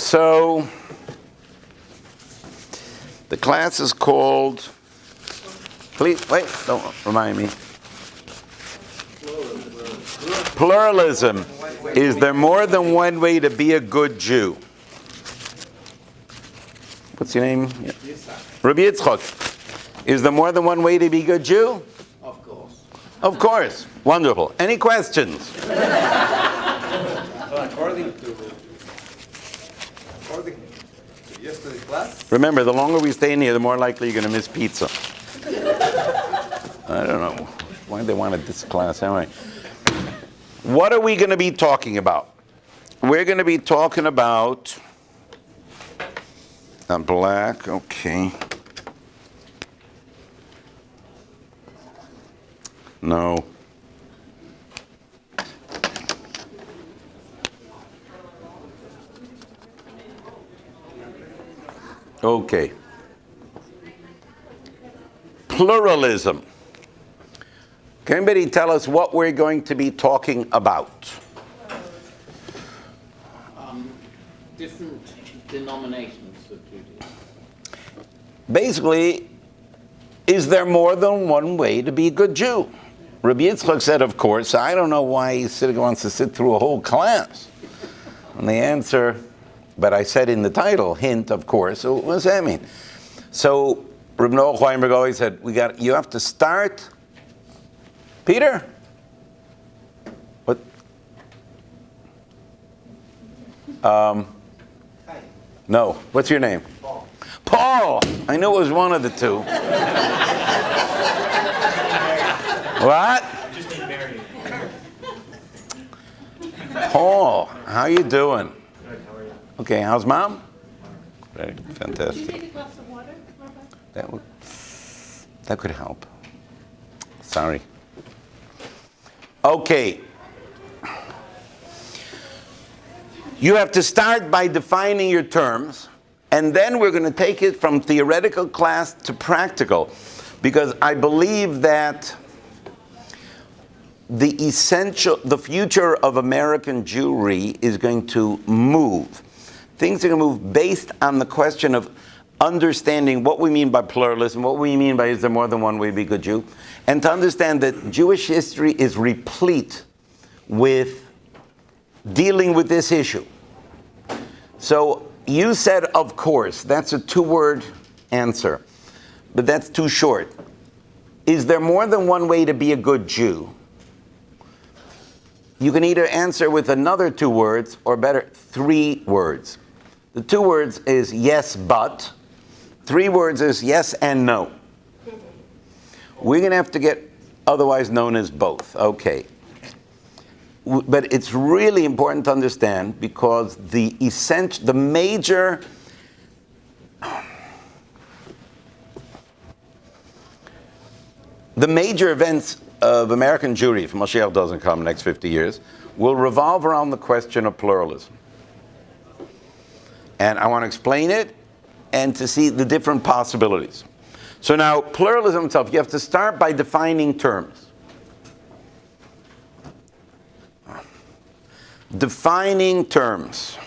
So, the class is called, please, wait, don't remind me. Pluralism. Is there more than one way to be a good Jew? What's your name? Yeah. Rabbi Yitzchak. Is there more than one way to be a good Jew? Of course. Of course. Wonderful. Any questions? According to yesterday's class. Remember, the longer we stay in here, the more likely you're going to miss pizza. I don't know why they wanted this class anyway. What are we going to be talking about? We're going to be talking about black, okay. No. Okay. Pluralism. Can anybody tell us what we're going to be talking about? Different denominations of Judaism. Basically, is there more than one way to be a good Jew? Rabbi Yitzchak said, of course. I don't know why Hasidic wants to sit through a whole class. And the answer, but I said in the title, hint, of course. So what does that mean? So Reb Noah Weinberg always said, you have to start. Peter? What? No. What's your name? Paul. Paul! I knew it was one of the two. What? I just need Mary. Paul, how you doing? Good, how are you? Okay, how's mom? Very fantastic. Did you take a glass of water, Rabbi? That could help. Sorry. Okay. You have to start by defining your terms, and then we're going to take it from theoretical class to practical, because I believe that the future of American Jewry is going to move. Things are going to move based on the question of understanding what we mean by pluralism, what we mean by is there more than one way to be a good Jew, and to understand that Jewish history is replete with dealing with this issue. So you said, of course. That's a two-word answer, but that's too short. Is there more than one way to be a good Jew? You can either answer with another two words, or better, three words. The two words is yes, but. Three words is yes and no. We're going to have to get otherwise known as both. Okay. But it's really important to understand, because the major events of American Jewry, if Mashiach doesn't come in the next 50 years, will revolve around the question of pluralism. And I want to explain it and to see the different possibilities. So now, pluralism itself, you have to start by defining terms. Defining terms.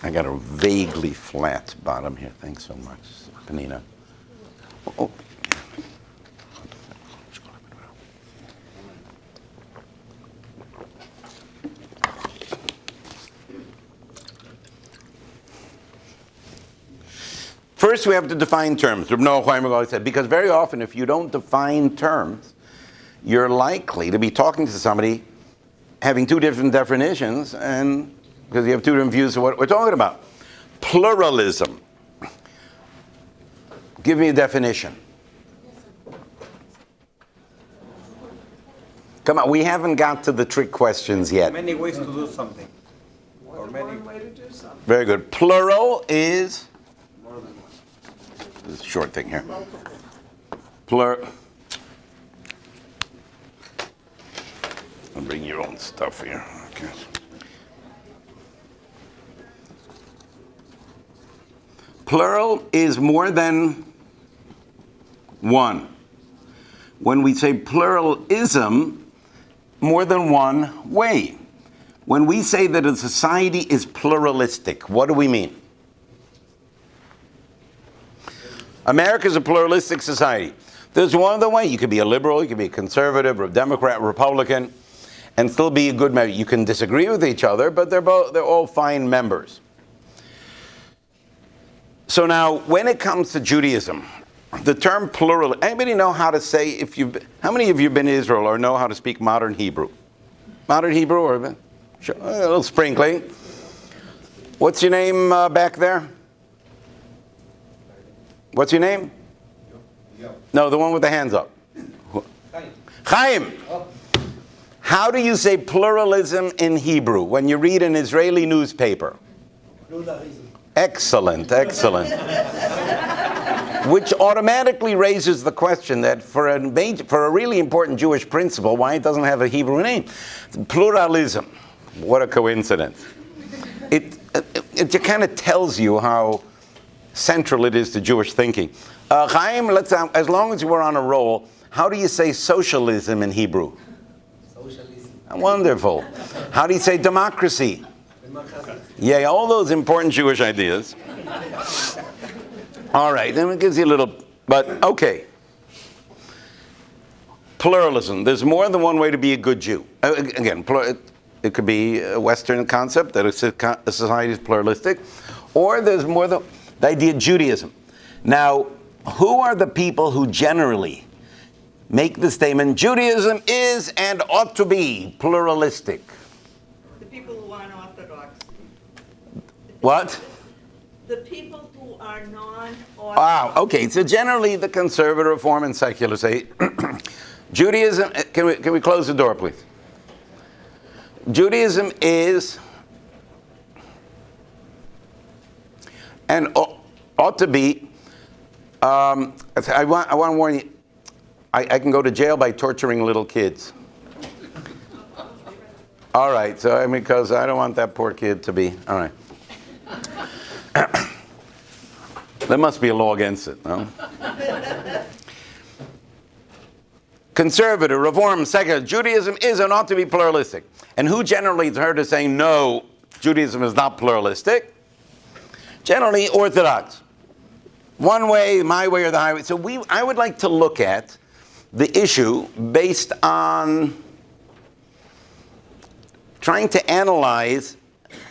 I got a vaguely flat bottom here. Thanks so much, Panina. Oh. First, we have to define terms. Reb Noah Weinberg always said, because very often, if you don't define terms, you're likely to be talking to somebody having two different definitions, and because you have two different views of what we're talking about. Pluralism. Give me a definition. Come on, we haven't got to the trick questions yet. Many ways to do something. More than one way to do something. Very good. Plural is? More than one. This is a short thing here. Multiple. I'll bring your own stuff here. Okay. Plural is more than one. When we say pluralism, more than one way. When we say that a society is pluralistic, what do we mean? America is a pluralistic society. There's one other way. You could be a liberal, you could be a conservative, or a Democrat, Republican, and still be a good member. You can disagree with each other, but they're all fine members. So now, when it comes to Judaism, the term plural, anybody know how to say, how many of you have been to Israel or know how to speak modern Hebrew? Modern Hebrew, or sure, a little sprinkling. What's your name back there? What's your name? No, the one with the hands up. Chaim. How do you say pluralism in Hebrew when you read an Israeli newspaper? Excellent, excellent. Which automatically raises the question that for a really important Jewish principle, why it doesn't have a Hebrew name? Pluralism. What a coincidence. It kind of tells you how central it is to Jewish thinking. Chaim, as long as we're on a roll, how do you say socialism in Hebrew? Socialism. Wonderful. How do you say democracy? Yeah, all those important Jewish ideas. All right, then it gives you a little, but okay. Pluralism. There's more than one way to be a good Jew. Again, it could be a Western concept that a society is pluralistic, or there's more than the idea of Judaism. Now, who are the people who generally make the statement, Judaism is and ought to be pluralistic? The people who aren't Orthodox. What? The people who are non-Orthodox. Wow, okay, so generally the conservative, reform, and secular say, Judaism, can we close the door, please? Judaism is and ought to be, I want to warn you, I can go to jail by torturing little kids. All right, so because I don't want that poor kid to be, all right. There must be a law against it, no? Conservative, reform, secular, Judaism is and ought to be pluralistic. And who generally is heard as saying, no, Judaism is not pluralistic? Generally, Orthodox. One way, my way, or the highway. So I would like to look at the issue based on trying to analyze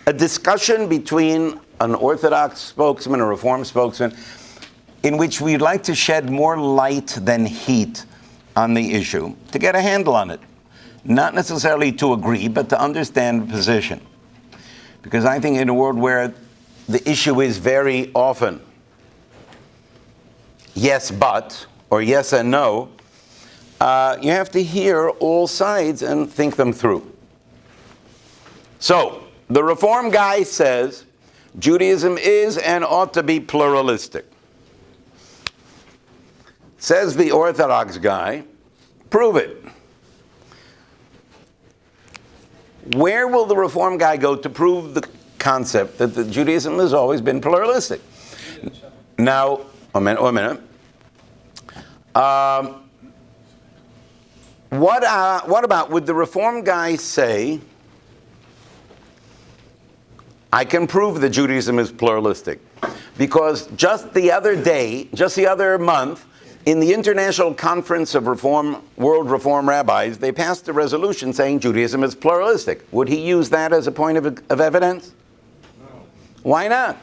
a discussion between an Orthodox spokesman, a Reform spokesman, in which we'd like to shed more light than heat on the issue, to get a handle on it. Not necessarily to agree, but to understand the position. Because I think in a world where the issue is very often yes, but, or yes and no, you have to hear all sides and think them through. So, the Reform guy says, Judaism is and ought to be pluralistic. Says the Orthodox guy, prove it. Where will the Reform guy go to prove the concept that the Judaism has always been pluralistic? Now, a minute. What about, would the Reform guy say, I can prove that Judaism is pluralistic? Because just the other month, in the International Conference of World Reform Rabbis, they passed a resolution saying Judaism is pluralistic. Would he use that as a point of evidence? No. Why not?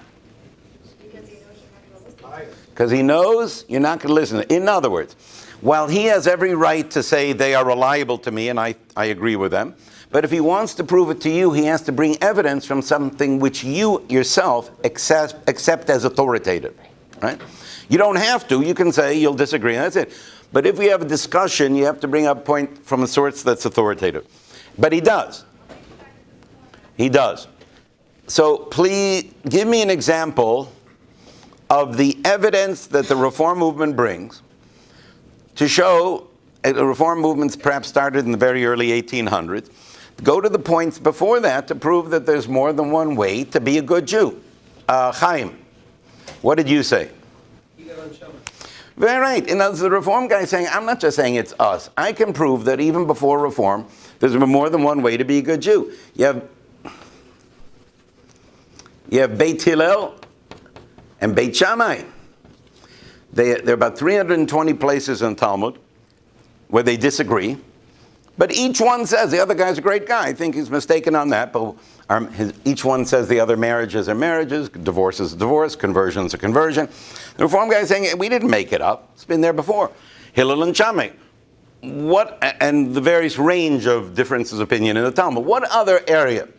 Because he knows you're not going to listen. In other words, while he has every right to say they are reliable to me, and I agree with them, but if he wants to prove it to you, he has to bring evidence from something which you yourself accept as authoritative, right? You don't have to. You can say you'll disagree, and that's it. But if we have a discussion, you have to bring up a point from a source that's authoritative. But he does. He does. So please give me an example of the evidence that the Reform movement brings to show, the Reform movements perhaps started in the very early 1800s, go to the points before that to prove that there's more than one way to be a good Jew. Chaim, what did you say? Very right. And as the Reform guy is saying, I'm not just saying it's us. I can prove that even before Reform, there's been more than one way to be a good Jew. You have You have Beit Hillel and Beit Shammai. There are about 320 places in Talmud where they disagree. But each one says, the other guy's a great guy. I think he's mistaken on that. But each one says the other marriages are marriages, divorce is a divorce, conversion is a conversion. The Reform guy is saying, we didn't make it up. It's been there before. Hillel and Shammai. And the various range of differences of opinion in the Talmud. What other area?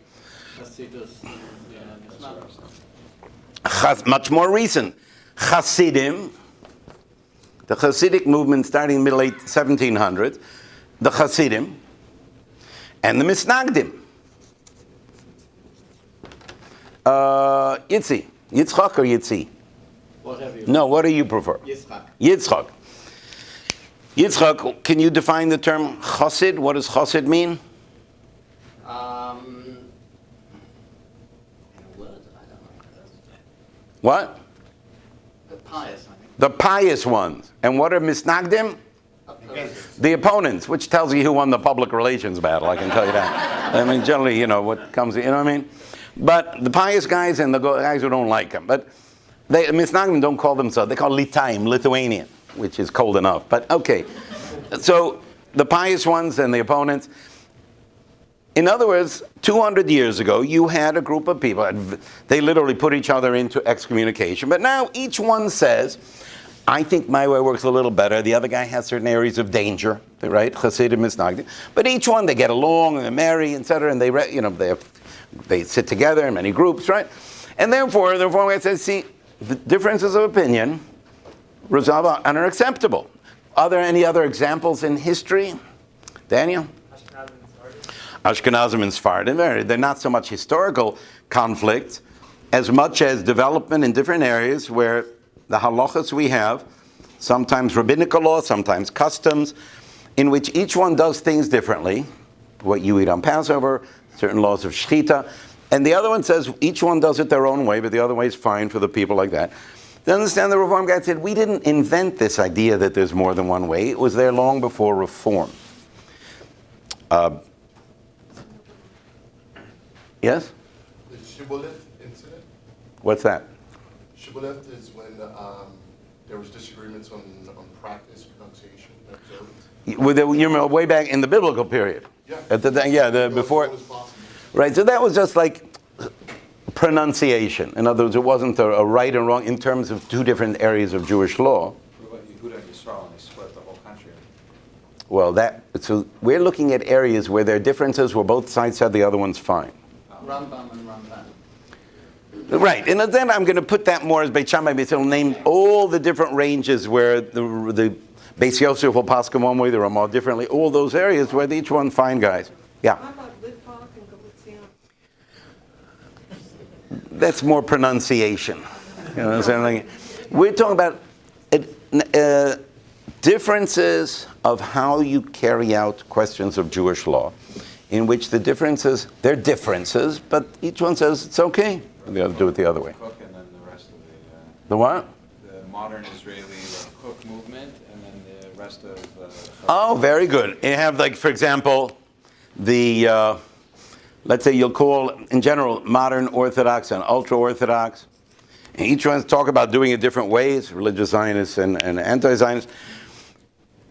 Much more recent. Hasidim. The Hasidic movement starting in the late 1700s. The Hasidim. And the Misnagdim. Yitzchak or Yitzi? Whatever you No, what do you prefer? Yitzchak. Yitzchak, can you define the term Chassid? What does Chassid mean? In a word, I don't know. What? The pious, I think. The pious ones. And what are Misnagdim? The opponents, which tells you who won the public relations battle, I can tell you that. I mean, generally, what comes, you know what I mean? But the pious guys and the guys who don't like them. But Misnagdim don't call themselves, they call Litaim, Lithuanian, which is cold enough. But okay. So the pious ones and the opponents. In other words, 200 years ago, you had a group of people, they literally put each other into excommunication. But now each one says, I think my way works a little better. The other guy has certain areas of danger, right? Hasidim, Misnagdim. But each one, they get along and they marry, etc. And they sit together in many groups, right? And therefore, the Reform guy says, see, the differences of opinion resolve and are acceptable. Are there any other examples in history? Daniel? Ashkenazim and Sephardim. They're not so much historical conflicts as much as development in different areas where the halachas we have, sometimes rabbinical law, sometimes customs, in which each one does things differently. What you eat on Passover, certain laws of shechita, and the other one says each one does it their own way, but the other way is fine for the people like that. To understand, the Reform guy said, we didn't invent this idea that there's more than one way. It was there long before Reform. Yes? The Shibboleth incident? What's that? Shibboleth is when there was disagreements on practice, pronunciation, observance. Way back in the biblical period. Yeah. Before. Was possible. Right, so that was just like pronunciation. In other words, it wasn't a right and wrong in terms of two different areas of Jewish law. What about Yehuda and Yisrael, and they split the whole country? Well, so we're looking at areas where there are differences where both sides said the other one's fine. Rambam and Ramban. Right, and then I'm going to put that more as Beit Shammai, because it'll name all the different ranges where the Beis Yosef will paskin one way, the Ramah differently, all those areas where each one fine guys. Yeah. How about Litvak and Galician? That's more pronunciation. You know what I'm saying? We're talking about differences of how you carry out questions of Jewish law, in which they're differences, but each one says it's okay. The other do it the other way. Cook and then the rest of The what? the modern Israeli Cook movement, and then the rest of. Oh, very good. You have, like, for example, the, let's say you'll call, in general, modern Orthodox and ultra-Orthodox. And each one talk about doing it different ways, religious Zionists and anti-Zionists.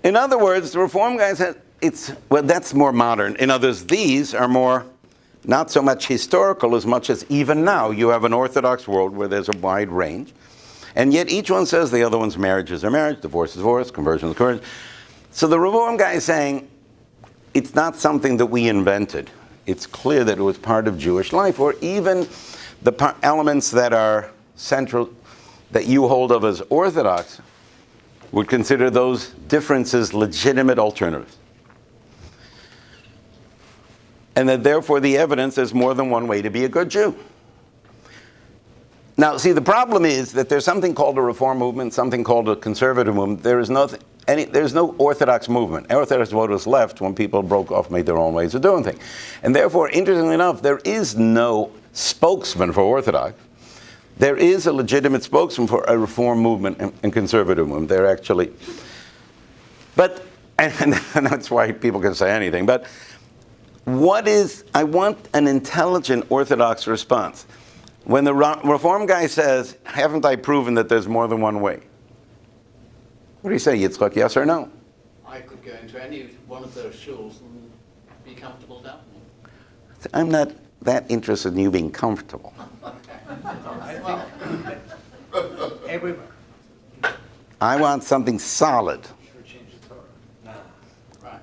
In other words, the Reform guys said, that's more modern. In others, these are more, not so much historical as much as even now you have an Orthodox world where there's a wide range. And yet each one says the other one's marriages are marriage, divorce is divorce, conversion is conversion. So the Reform guy is saying, it's not something that we invented. It's clear that it was part of Jewish life, or even the elements that are central, that you hold of as Orthodox, would consider those differences legitimate alternatives. And that therefore the evidence is more than one way to be a good Jew. Now, see, the problem is that there's something called a Reform movement, something called a conservative movement. There's no Orthodox movement. Orthodox voters left when people broke off, made their own ways of doing things. And therefore, interestingly enough, there is no spokesman for Orthodox. There is a legitimate spokesman for a Reform movement and conservative movement. They're actually, and that's why people can say anything. But I want an intelligent Orthodox response. When the reform guy says, haven't I proven that there's more than one way? What do you say, Yitzchak, yes or no? I could go into any one of those shuls and be comfortable davening. I'm not that interested in you being comfortable. Well, Everywhere. I want something solid. right.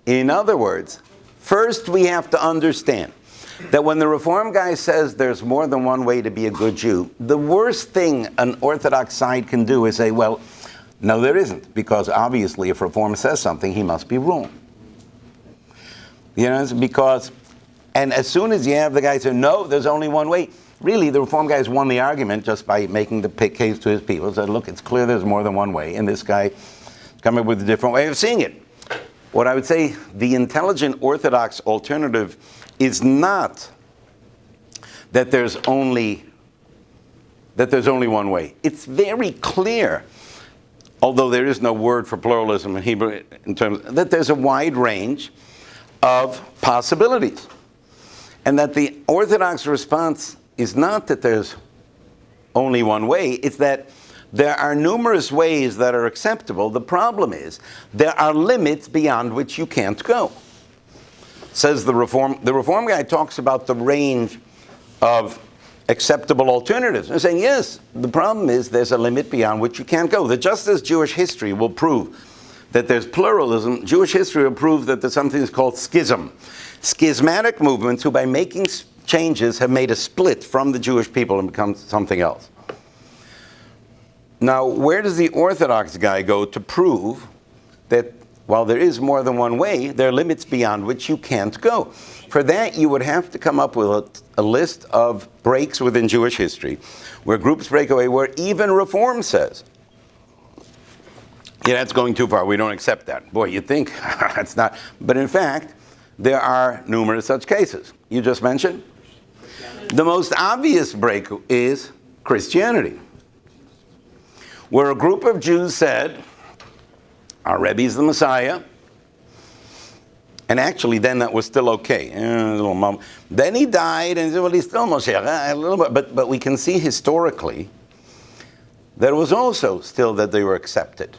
In other words, first we have to understand that when the reform guy says there's more than one way to be a good Jew, the worst thing an Orthodox side can do is say, well, no, there isn't, because obviously if reform says something, he must be wrong. You know, it's because, and as soon as you have the guy say, no, there's only one way, really the reform guys won the argument just by making the case to his people, said, look, it's clear there's more than one way, and this guy come up with a different way of seeing it. What I would say, the intelligent Orthodox alternative is not that there's only one way. It's very clear, although there is no word for pluralism in Hebrew, in terms that there's a wide range of possibilities, and that the Orthodox response is not that there's only one way. It's that there are numerous ways that are acceptable. The problem is there are limits beyond which you can't go. Says the reform guy talks about the range of acceptable alternatives. They're saying, yes, the problem is there's a limit beyond which you can't go. That just as Jewish history will prove that there's pluralism, Jewish history will prove that there's something that's called schism. Schismatic movements who by making changes have made a split from the Jewish people and become something else. Now, where does the Orthodox guy go to prove that while there is more than one way, there are limits beyond which you can't go? For that, you would have to come up with a list of breaks within Jewish history, where groups break away, where even reform says, yeah, that's going too far, we don't accept that. Boy, you'd think that's not. But in fact, there are numerous such cases. You just mentioned? The most obvious break is Christianity, where a group of Jews said, our Rebbe's the Messiah. And actually, then that was still okay. Then he died, and he said, well, he's still Moshiach. A little bit, but we can see historically that it was also still that they were accepted.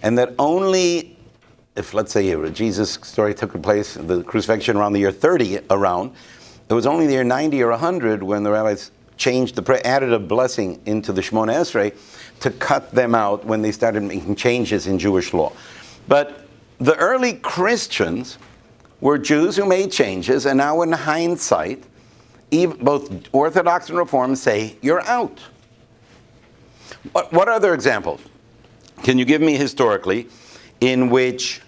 And that only, if let's say Jesus' story took place, the crucifixion around the year 30 around, it was only the year 90 or 100 when the rabbis changed added a blessing into the Shemona Esrei to cut them out when they started making changes in Jewish law. But the early Christians were Jews who made changes, and now in hindsight, both Orthodox and Reform say, you're out. What other examples can you give me historically in which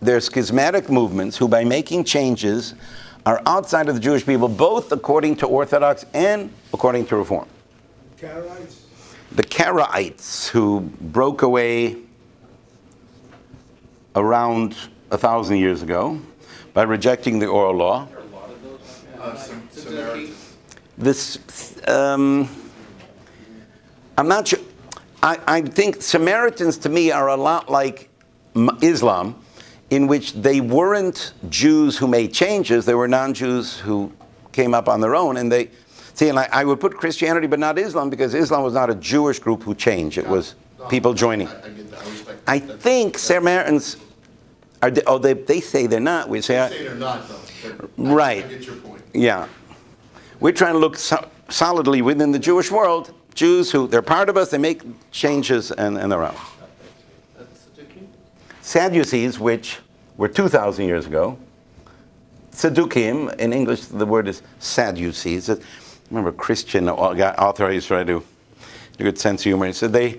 there's schismatic movements who by making changes are outside of the Jewish people, both according to Orthodox and according to Reform? Karaites. The Karaites, who broke away around 1,000 years ago by rejecting the oral law. There are a lot of those. Samaritans. This, I'm not sure. I think Samaritans to me are a lot like Islam, in which they weren't Jews who made changes, they were non-Jews who came up on their own, and they, see, and I would put Christianity but not Islam, because Islam was not a Jewish group who changed, it was people joining. I get that. I respect I that. think Samaritans, they say they're not, we say, They say they're not, though. But Right. I get your point. yeah. We're trying to look solidly within the Jewish world, Jews who, they're part of us, they make changes, and they're out. Sadducees, which were 2,000 years ago. Saddukim, in English the word is Sadducees. I remember a Christian author I used to try to do a good sense of humor. He said they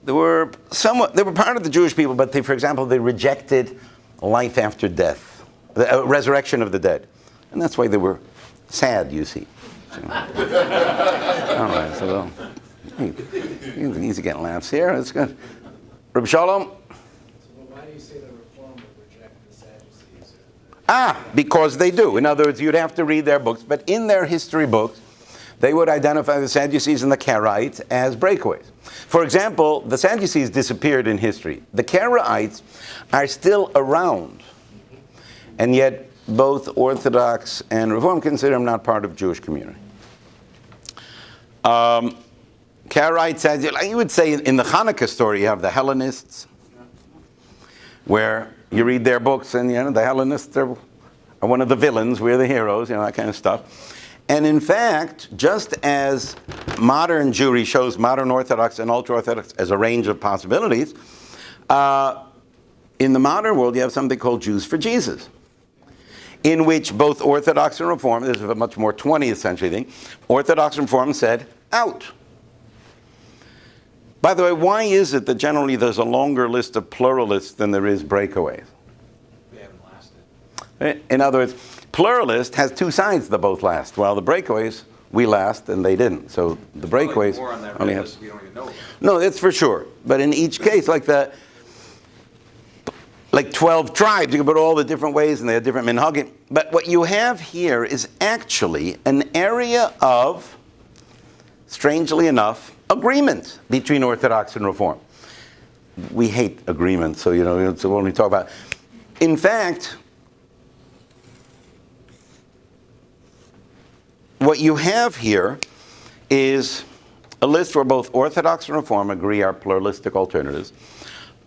were part of the Jewish people, but for example, they rejected life after death, the resurrection of the dead. And that's why they were sad, you see. So, all right, so easy getting laughs here. That's good. Rabbi Shalom. Why do you say the Reform would reject the Sadducees? Because they do. In other words, you'd have to read their books, but in their history books, they would identify the Sadducees and the Karaites as breakaways. For example, the Sadducees disappeared in history. The Karaites are still around, and yet both Orthodox and Reform consider them not part of Jewish community. Karaites says, you would say in the Hanukkah story, you have the Hellenists, where you read their books, and the Hellenists are one of the villains, we're the heroes, that kind of stuff. And in fact, just as modern Jewry shows modern Orthodox and ultra-Orthodox as a range of possibilities, in the modern world you have something called Jews for Jesus, in which both Orthodox and Reform, this is a much more 20th century thing, Orthodox and Reform said, out. By the way, why is it that generally there's a longer list of pluralists than there is breakaways? They haven't lasted. In other words, pluralist has two sides that both last, while the breakaways, we last and they didn't. So the breakaways More on that only red have... list we don't even know about. No, that's for sure. But in each case, like 12 tribes, you can put all the different ways and they have different minhagim. But what you have here is actually an area of, strangely enough, agreement between Orthodox and Reform. We hate agreement, so so when we talk about... In fact, what you have here is a list where both Orthodox and Reform agree are pluralistic alternatives,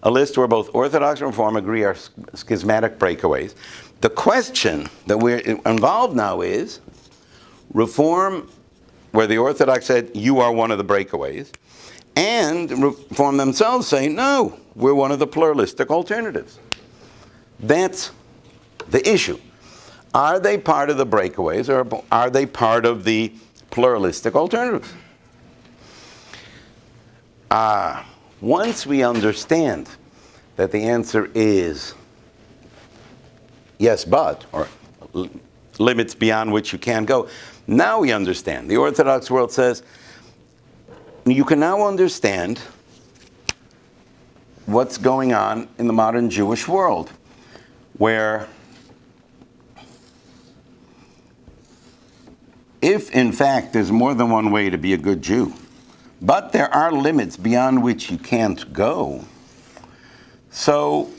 a list where both Orthodox and Reform agree are schismatic breakaways. The question that we're involved now is Reform, where the Orthodox said, you are one of the breakaways, and Reform themselves say, no, we're one of the pluralistic alternatives. That's the issue. Are they part of the breakaways, or are they part of the pluralistic alternatives? Once we understand that the answer is yes, but, or limits beyond which you can't go, now we understand. The Orthodox world says, you can now understand what's going on in the modern Jewish world, where if in fact there's more than one way to be a good Jew, but there are limits beyond which you can't go, so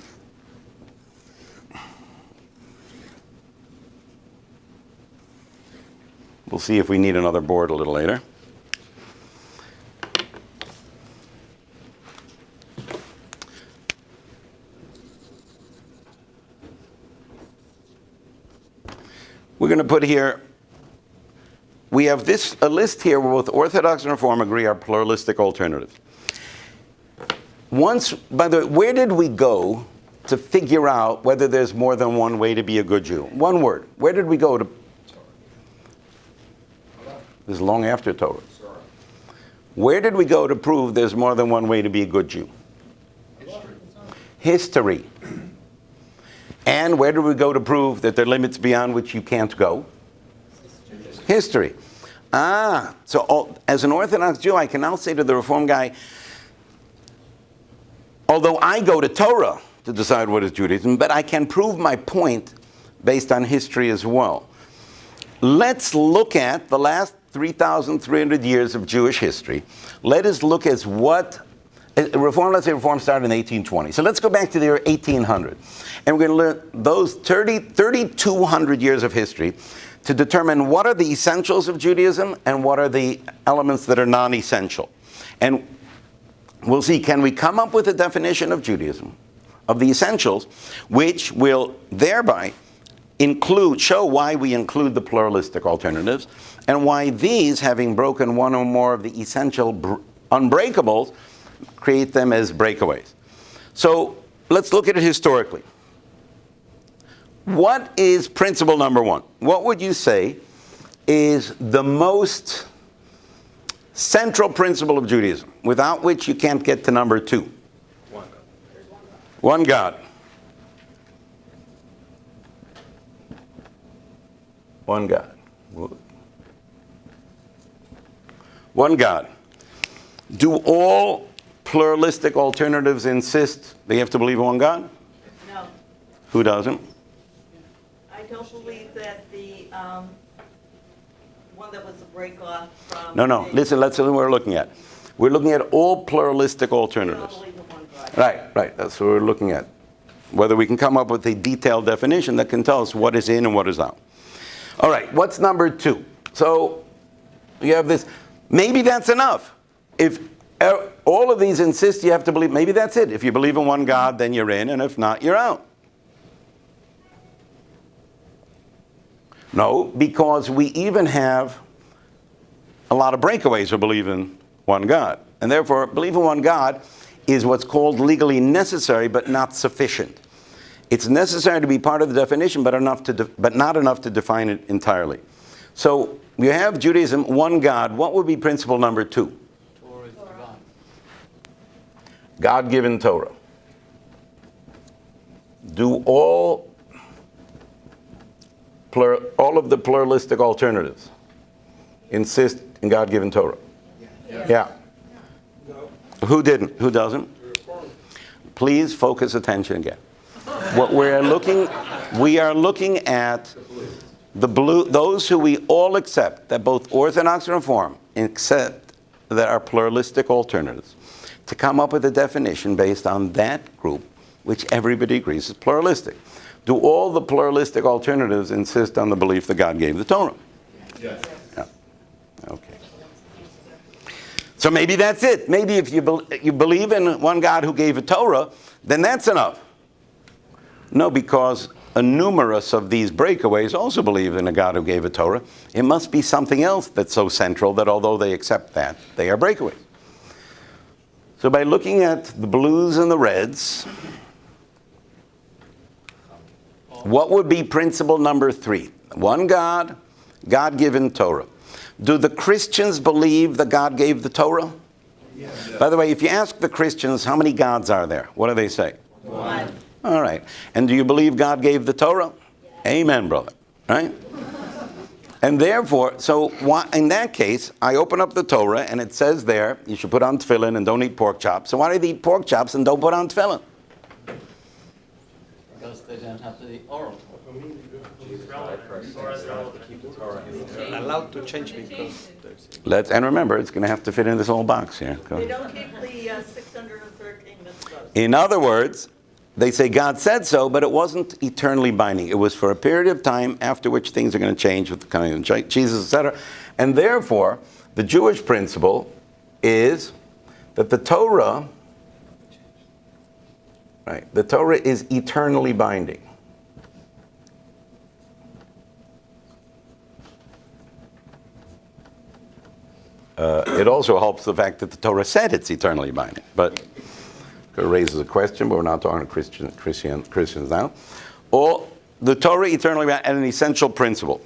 we'll see if we need another board a little later. We're going to put here, we have a list here where both Orthodox and Reform agree are pluralistic alternatives. By the way, where did we go to figure out whether there's more than one way to be a good Jew? One word. Where did we go to? This is long after Torah. Where did we go to prove there's more than one way to be a good Jew? History. And where did we go to prove that there are limits beyond which you can't go? History. So as an Orthodox Jew, I can now say to the Reform guy, although I go to Torah to decide what is Judaism, but I can prove my point based on history as well. Let's look at the last 3,300 years of Jewish history. Let us look at what Reform, let's say Reform started in 1820. So let's go back to the year 1800. And we're going to learn those 3,200 years of history to determine what are the essentials of Judaism and what are the elements that are non-essential. And we'll see, can we come up with a definition of Judaism, of the essentials, which will thereby show why we include the pluralistic alternatives, and why these, having broken one or more of the essential unbreakables, create them as breakaways. So let's look at it historically. What is principle number one? What would you say is the most central principle of Judaism, without which you can't get to number two? One God. One God. One God. Do all pluralistic alternatives insist they have to believe in one God? No, Who doesn't? I don't believe that the one that was a break off from. No. Listen, that's what we're looking at. We're looking at all pluralistic I don't alternatives. believe in one God. Right. That's what we're looking at. whether we can come up with a detailed definition that can tell us what is in and what is out. All right, what's number 2? So you have this. Maybe that's enough. If all of these insist you have to believe, maybe that's it. If you believe in one God, then you're in, and if not, you're out. No, because we even have a lot of breakaways who believe in one God. And therefore, belief in one God is what's called legally necessary, but not sufficient. It's necessary to be part of the definition, but not enough to define it entirely. So you have Judaism, one God. What would be principle number 2? Torah is divine. God-given Torah. Do all of the pluralistic alternatives insist in God-given Torah? Yeah. No. Who didn't? Who doesn't? Please focus attention again. What we are looking at those who we all accept, that both Orthodox and Reform accept that are pluralistic alternatives, to come up with a definition based on that group, which everybody agrees is pluralistic. Do all the pluralistic alternatives insist on the belief that God gave the Torah? Yes. Yeah. Okay. So maybe that's it. Maybe if you believe in one God who gave a Torah, then that's enough. No, because a numerous of these breakaways also believe in a God who gave a Torah. It must be something else that's so central that although they accept that, they are breakaways. So by looking at the blues and the reds, what would be principle number 3? One God, God-given Torah. Do the Christians believe that God gave the Torah? Yes. By the way, if you ask the Christians, how many gods are there? What do they say? One. All right. And do you believe God gave the Torah? Amen, brother. Right? And therefore, so in that case, I open up the Torah and it says there, you should put on tefillin and don't eat pork chops. So why do they eat pork chops and don't put on tefillin? Because they don't have the oral. Allowed to change because And remember, it's going to have to fit in this little box here. They don't keep the 613 mitzvahs. In other words, they say God said so, but it wasn't eternally binding. It was for a period of time after which things are going to change with the coming of Jesus, etc. And therefore, the Jewish principle is that the Torah is eternally binding. It also helps the fact that the Torah said it's eternally binding, but it raises a question, but we're not talking to Christians now. Or the Torah eternally binding and an essential principle.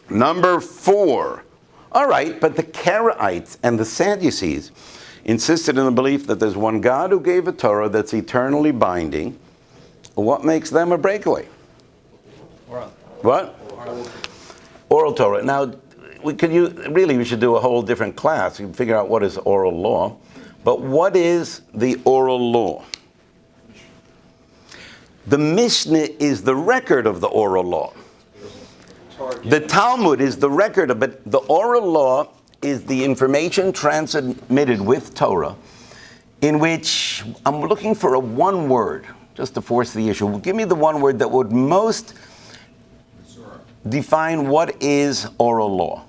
Number 4. All right, but the Karaites and the Sadducees insisted in the belief that there's one God who gave a Torah that's eternally binding. What makes them a breakaway? Oral. What? Oral Torah. Now, we should do a whole different class. You can figure out what is oral law. But what is the oral law? The Mishnah is the record of the oral law. The Talmud is the record of it. The oral law is the information transmitted with Torah, in which I'm looking for a one word, just to force the issue. Give me the one word that would most define what is oral law.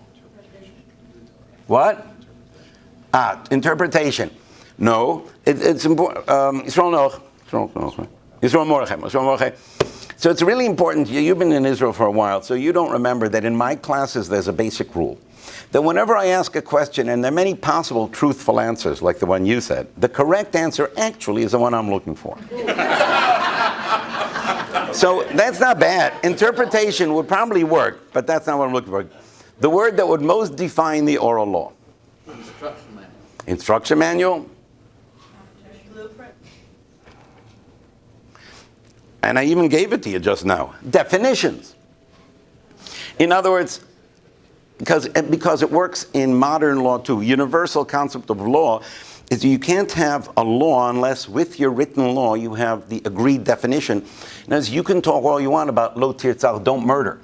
What? Interpretation. No, it's important. So it's really important. You've been in Israel for a while, so you don't remember that in my classes there's a basic rule. That whenever I ask a question, and there are many possible truthful answers, like the one you said, the correct answer actually is the one I'm looking for. So that's not bad. Interpretation would probably work, but that's not what I'm looking for. The word that would most define the oral law. Instruction manual. Instruction manual. Blueprint. And I even gave it to you just now. Definitions. In other words, because it works in modern law too. Universal concept of law is you can't have a law unless with your written law you have the agreed definition. And as you can talk all you want about lo tirtzach, don't murder.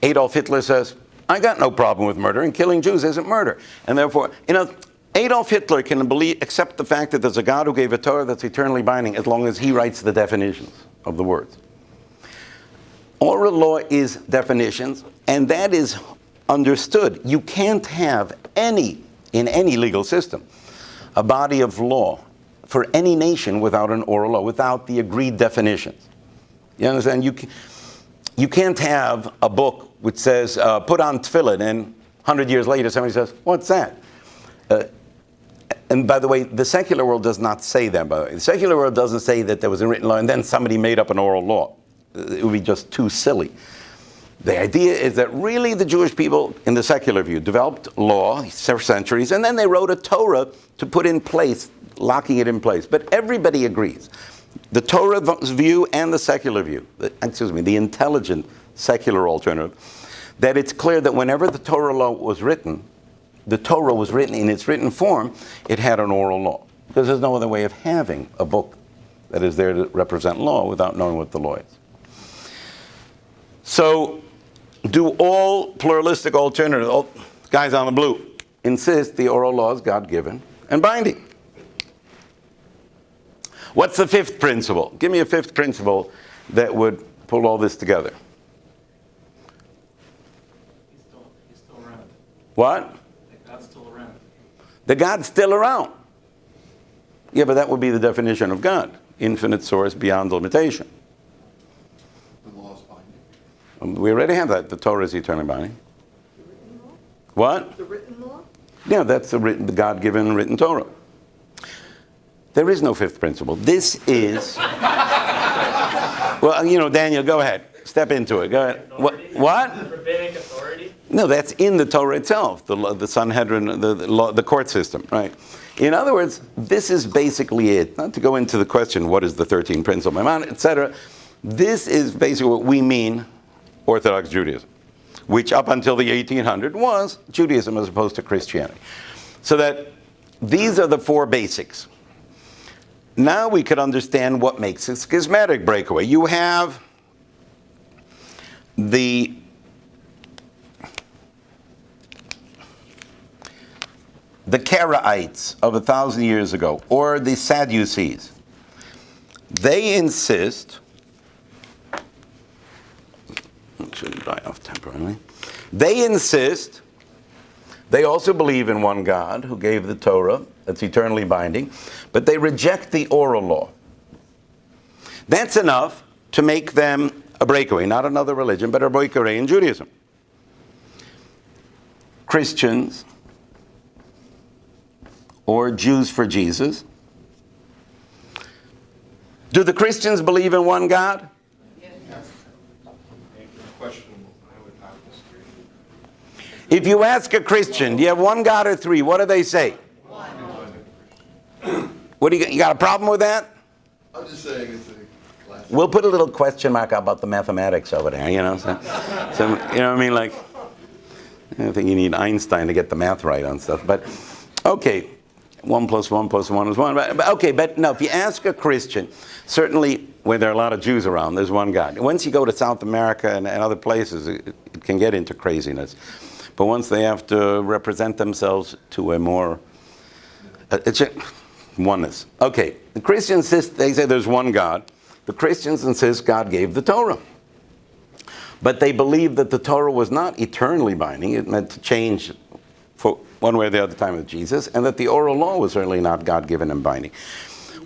Adolf Hitler says, I got no problem with murder, and killing Jews isn't murder. And therefore, Adolf Hitler can accept the fact that there's a God who gave a Torah that's eternally binding as long as he writes the definitions. of the words. Oral law is definitions, and that is understood. You can't have in any legal system, a body of law for any nation without an oral law, without the agreed definitions. You understand? You can't have a book which says, put on tefillin, and 100 years later somebody says, what's that? And by the way, the secular world does not say that, by the way. The secular world doesn't say that there was a written law and then somebody made up an oral law. It would be just too silly. The idea is that really the Jewish people, in the secular view, developed law for centuries, and then they wrote a Torah to put in place, locking it in place. But everybody agrees. The Torah view and the secular view, the intelligent secular alternative, that it's clear that whenever the Torah law was written, the Torah was written in its written form, it had an oral law. Because there's no other way of having a book that is there to represent law without knowing what the law is. So, do all pluralistic alternatives, guys on the blue, insist the oral law is God-given and binding? What's the fifth principle? Give me a fifth principle that would pull all this together. He's still around. What? Like God's still around. The God's still around. Yeah, but that would be the definition of God. Infinite source beyond limitation. The law is binding. We already have that. The Torah is eternally binding. The written law? What? The written law? Yeah, that's the the God-given written Torah. There is no fifth principle. This is... Well, Daniel, go ahead. Step into it. Go ahead. What? Rabbinic authority? No, that's in the Torah itself, the Sanhedrin, the court system, right? In other words, this is basically it. Not to go into the question, what is the 13th principle, etc. This is basically what we mean Orthodox Judaism, which up until the 1800s was Judaism as opposed to Christianity. So that these are the four basics. Now we could understand what makes a schismatic breakaway. You have the Karaites of 1,000 years ago, or the Sadducees. They insist, it shouldn't die off temporarily. They insist, they also believe in one God who gave the Torah, that's eternally binding, but they reject the oral law. That's enough to make them a breakaway, not another religion, but a breakaway in Judaism. Christians, or Jews for Jesus. Do the Christians believe in one God? Questionable. I would disagree. If you ask a Christian, do you have one God or three? What do they say? What do you got a problem with that? I'm just saying it's a classic. We'll put a little question mark about the mathematics over there, So you know what I mean? Like, I don't think you need Einstein to get the math right on stuff. But, okay, 1 + 1 + 1 is 1. But no, if you ask a Christian, certainly where there are a lot of Jews around, there's one God. Once you go to South America and other places, it can get into craziness. But once they have to represent themselves to a more... oneness. Okay, the Christians insist, they say there's one God. The Christians insist God gave the Torah. But they believe that the Torah was not eternally binding. It meant to change for one way or the other time of Jesus, and that the oral law was certainly not God-given and binding.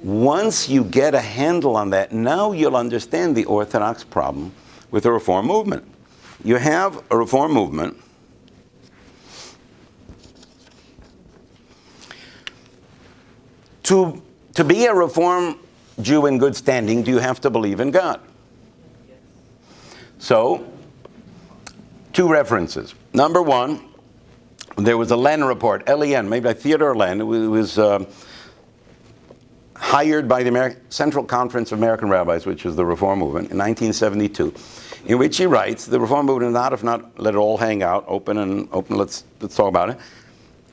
Once you get a handle on that, now you'll understand the Orthodox problem with the Reform movement. You have a Reform movement to be a Reform Jew in good standing, do you have to believe in God? So, two references. Number one, there was a Len report, L-E-N, made by Theodore Len. It was hired by the Central Conference of American Rabbis, which is the Reform movement, in 1972, in which he writes, the Reform movement is not, if not let it all hang out, open, let's talk about it,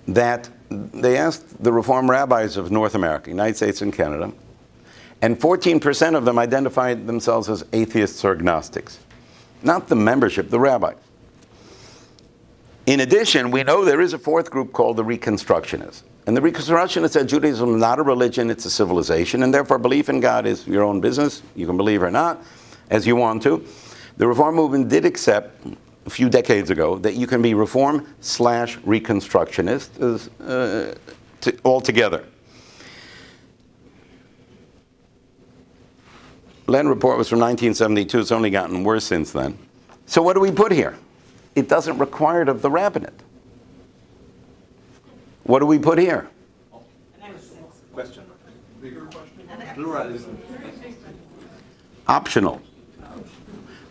that they asked the Reform rabbis of North America, United States and Canada, and 14% of them identified themselves as atheists or agnostics. Not the membership, the rabbis. In addition, we know there is a fourth group called the Reconstructionists. And the Reconstructionists said Judaism is not a religion, it's a civilization, and therefore belief in God is your own business. You can believe or not, as you want to. The Reform movement did accept, a few decades ago, that you can be Reform/Reconstructionist altogether. Land report was from 1972. It's only gotten worse since then. So what do we put here? It doesn't require it of the rabbinate. What do we put here? Question. Bigger question? Pluralism. Optional.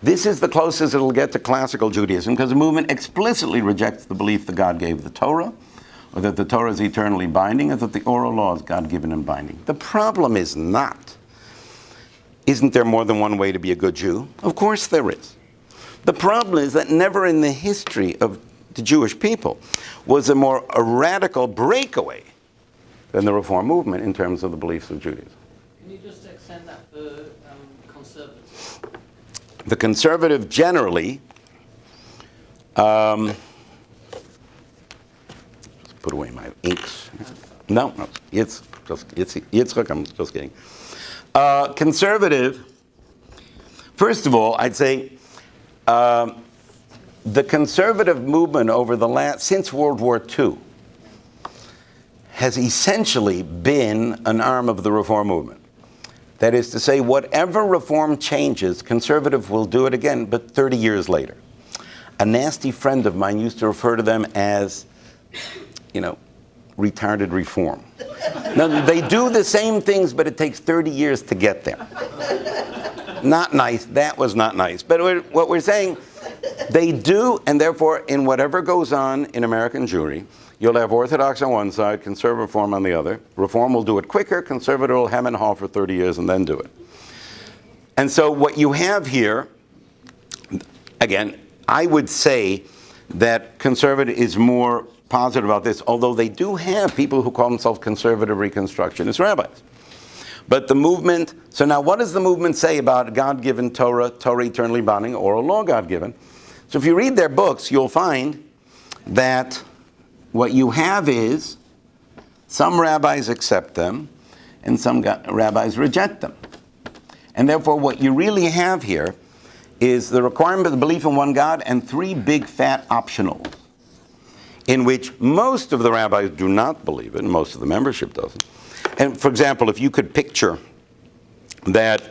This is the closest it'll get to classical Judaism, because the movement explicitly rejects the belief that God gave the Torah, or that the Torah is eternally binding, or that the oral law is God-given and binding. The problem is not, isn't there more than one way to be a good Jew? Of course there is. The problem is that never in the history of the Jewish people was a more radical breakaway than the Reform movement in terms of the beliefs of Judaism. Can you just extend that for conservatives? The conservative generally, let's put away my inks. No, it's Yitzchak, I'm just kidding. Conservative, first of all, I'd say the conservative movement since World War II has essentially been an arm of the Reform movement. That is to say, whatever reform changes, conservative will do it again, but 30 years later. A nasty friend of mine used to refer to them as, retarded reform. Now, they do the same things, but it takes 30 years to get there. Not nice. That was not nice. But what we're saying, they do, and therefore, in whatever goes on in American Jewry, you'll have Orthodox on one side, conservative Reform on the other. Reform will do it quicker, conservative will hem and haw for 30 years and then do it. And so what you have here, again, I would say that conservative is more positive about this, although they do have people who call themselves conservative Reconstructionist rabbis. But the movement, so now what does the movement say about God-given Torah, Torah eternally binding, oral law God-given? So if you read their books, you'll find that what you have is some rabbis accept them and some rabbis reject them. And therefore what you really have here is the requirement of the belief in one God and three big fat optionals, in which most of the rabbis do not believe it and most of the membership doesn't. And for example, if you could picture that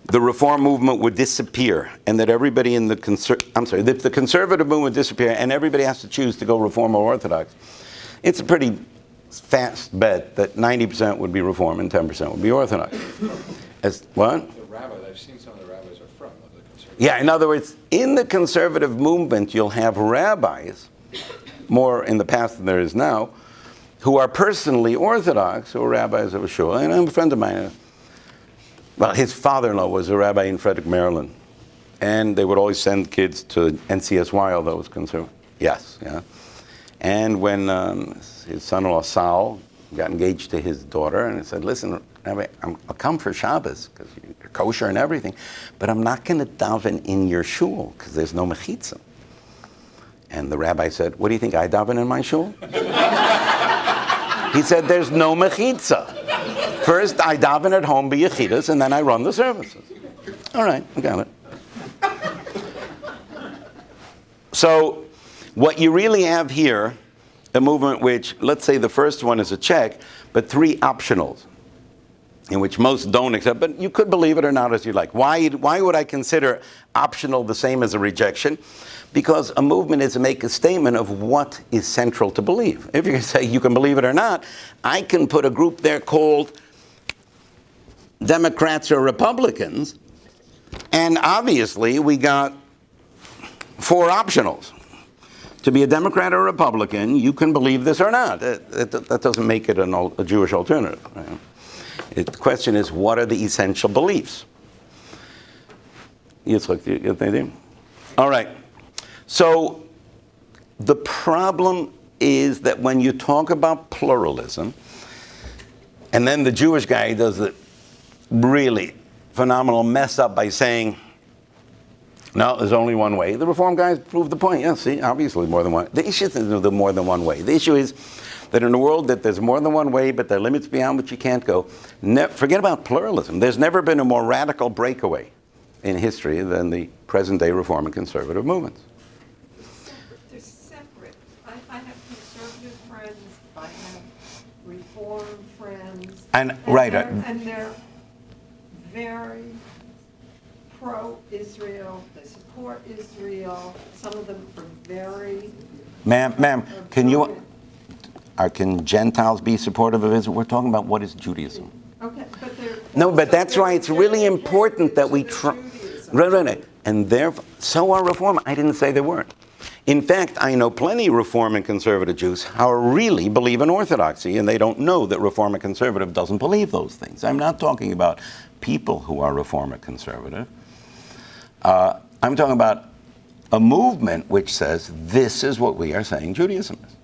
the Reform movement would disappear and that everybody in the if the conservative movement would disappear and everybody has to choose to go Reform or Orthodox, it's a pretty fast bet that 90% would be Reform and 10% would be Orthodox. What? The rabbis, I've seen some of the rabbis are from the conservative. Yeah, in other words, in the conservative movement, you'll have rabbis, more in the past than there is now, who are personally Orthodox, who are rabbis of a shul. And I'm a friend of mine. Well, his father-in-law was a rabbi in Frederick, Maryland. And they would always send kids to NCSY, although it was conservative. Yes, yeah. And when his son-in-law, Sal, got engaged to his daughter, and he said, listen, Rabbi, I'll come for Shabbos, because you're kosher and everything, but I'm not going to daven in your shul, because there's no mechitza. And the rabbi said, what do you think, I daven in my shul? He said, there's no mechitza. First, I daven at home, b'yechidas, and then I run the services. All right, I got it. So, what you really have here, a movement which, let's say the first one is a check, but three optionals, in which most don't accept, but you could believe it or not as you like. Why would I consider optional the same as a rejection? Because a movement is to make a statement of what is central to believe. If you say you can believe it or not, I can put a group there called Democrats or Republicans, and obviously we got four optionals. To be a Democrat or a Republican, you can believe this or not. That doesn't make it a Jewish alternative. Right? The question is, what are the essential beliefs? All right. So the problem is that when you talk about pluralism, and then the Jewish guy does the really phenomenal mess up by saying, no, there's only one way. The Reform guys proved the point. Yeah, see, obviously more than one. The issue isn't the more than one way. The issue is that in a world that there's more than one way, but there are limits beyond which you can't go. Forget about pluralism. There's never been a more radical breakaway in history than the present-day Reform and conservative movements. They're separate. I have conservative friends, I have Reform friends. And right, they're very pro-Israel, they support Israel, some of them are very... Ma'am, can Gentiles be supportive of Israel? We're talking about what is Judaism. Okay, but they're... No, but that's why it's really important that we try... Right. And so are Reform. I didn't say they weren't. In fact, I know plenty of Reform and conservative Jews who really believe in Orthodoxy, and they don't know that Reform and conservative doesn't believe those things. I'm not talking about people who are Reform and conservative. I'm talking about a movement which says this is what we are saying Judaism is.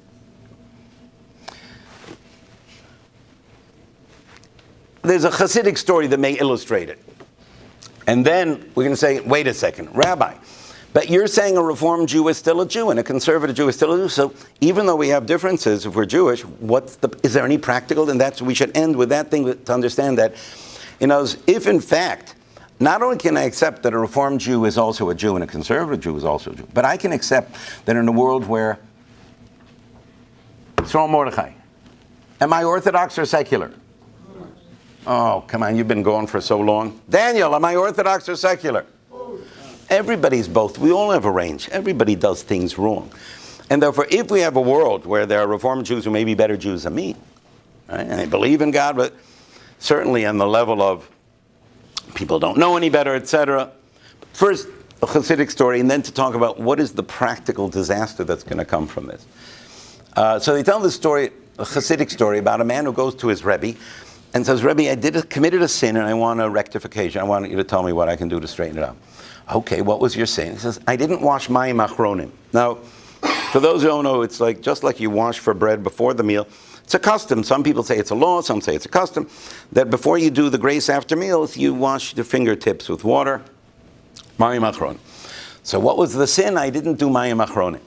There's a Hasidic story that may illustrate it. And then we're going to say, wait a second, Rabbi, but you're saying a Reformed Jew is still a Jew and a conservative Jew is still a Jew. So even though we have differences, if we're Jewish, is there any practical? And we should end with that thing to understand that, if in fact, not only can I accept that a Reformed Jew is also a Jew and a conservative Jew is also a Jew, but I can accept that in a world where, Yisrael Mordechai, am I Orthodox or secular? Oh, come on, you've been going for so long. Daniel, am I Orthodox or secular? Everybody's both. We all have a range. Everybody does things wrong. And therefore, if we have a world where there are Reformed Jews who may be better Jews than me, right, and they believe in God, but certainly on the level of people don't know any better, etc. First, a Hasidic story, and then to talk about what is the practical disaster that's going to come from this. So they tell this story, a Hasidic story, about a man who goes to his Rebbe and says, Rebbe, I committed a sin and I want a rectification. I want you to tell me what I can do to straighten it out. Okay, what was your sin? He says, I didn't wash mayim achronim. Now, for those who don't know, it's like just like you wash for bread before the meal. It's a custom. Some people say it's a law, some say it's a custom, that before you do the grace after meals, you wash your fingertips with water, mayim achronim. So what was the sin? I didn't do mayim achronim.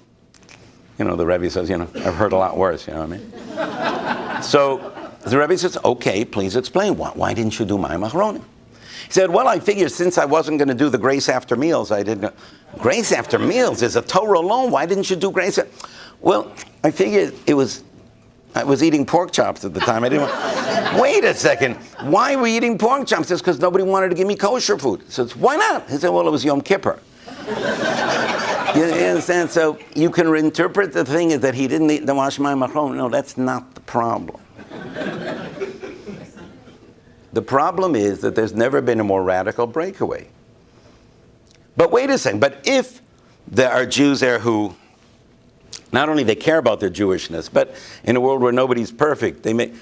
The Rebbe says, I've heard a lot worse, you know what I mean? So the Rebbe says, okay, please explain. Why didn't you do mayim achronim? He said, well, I figured since I wasn't going to do the grace after meals, I didn't. Grace after meals is a Torah alone. Why didn't you do grace? Well, I figured I was eating pork chops at the time. I didn't want... Wait a second. Why were you eating pork chops? It's because nobody wanted to give me kosher food. He says, why not? He said, well, it was Yom Kippur. You understand? So you can reinterpret the thing as that he didn't eat the wash mayim achronim. No, that's not the problem. The problem is that there's never been a more radical breakaway. But wait a second. But if there are Jews there who not only they care about their Jewishness, but in a world where nobody's perfect, they may,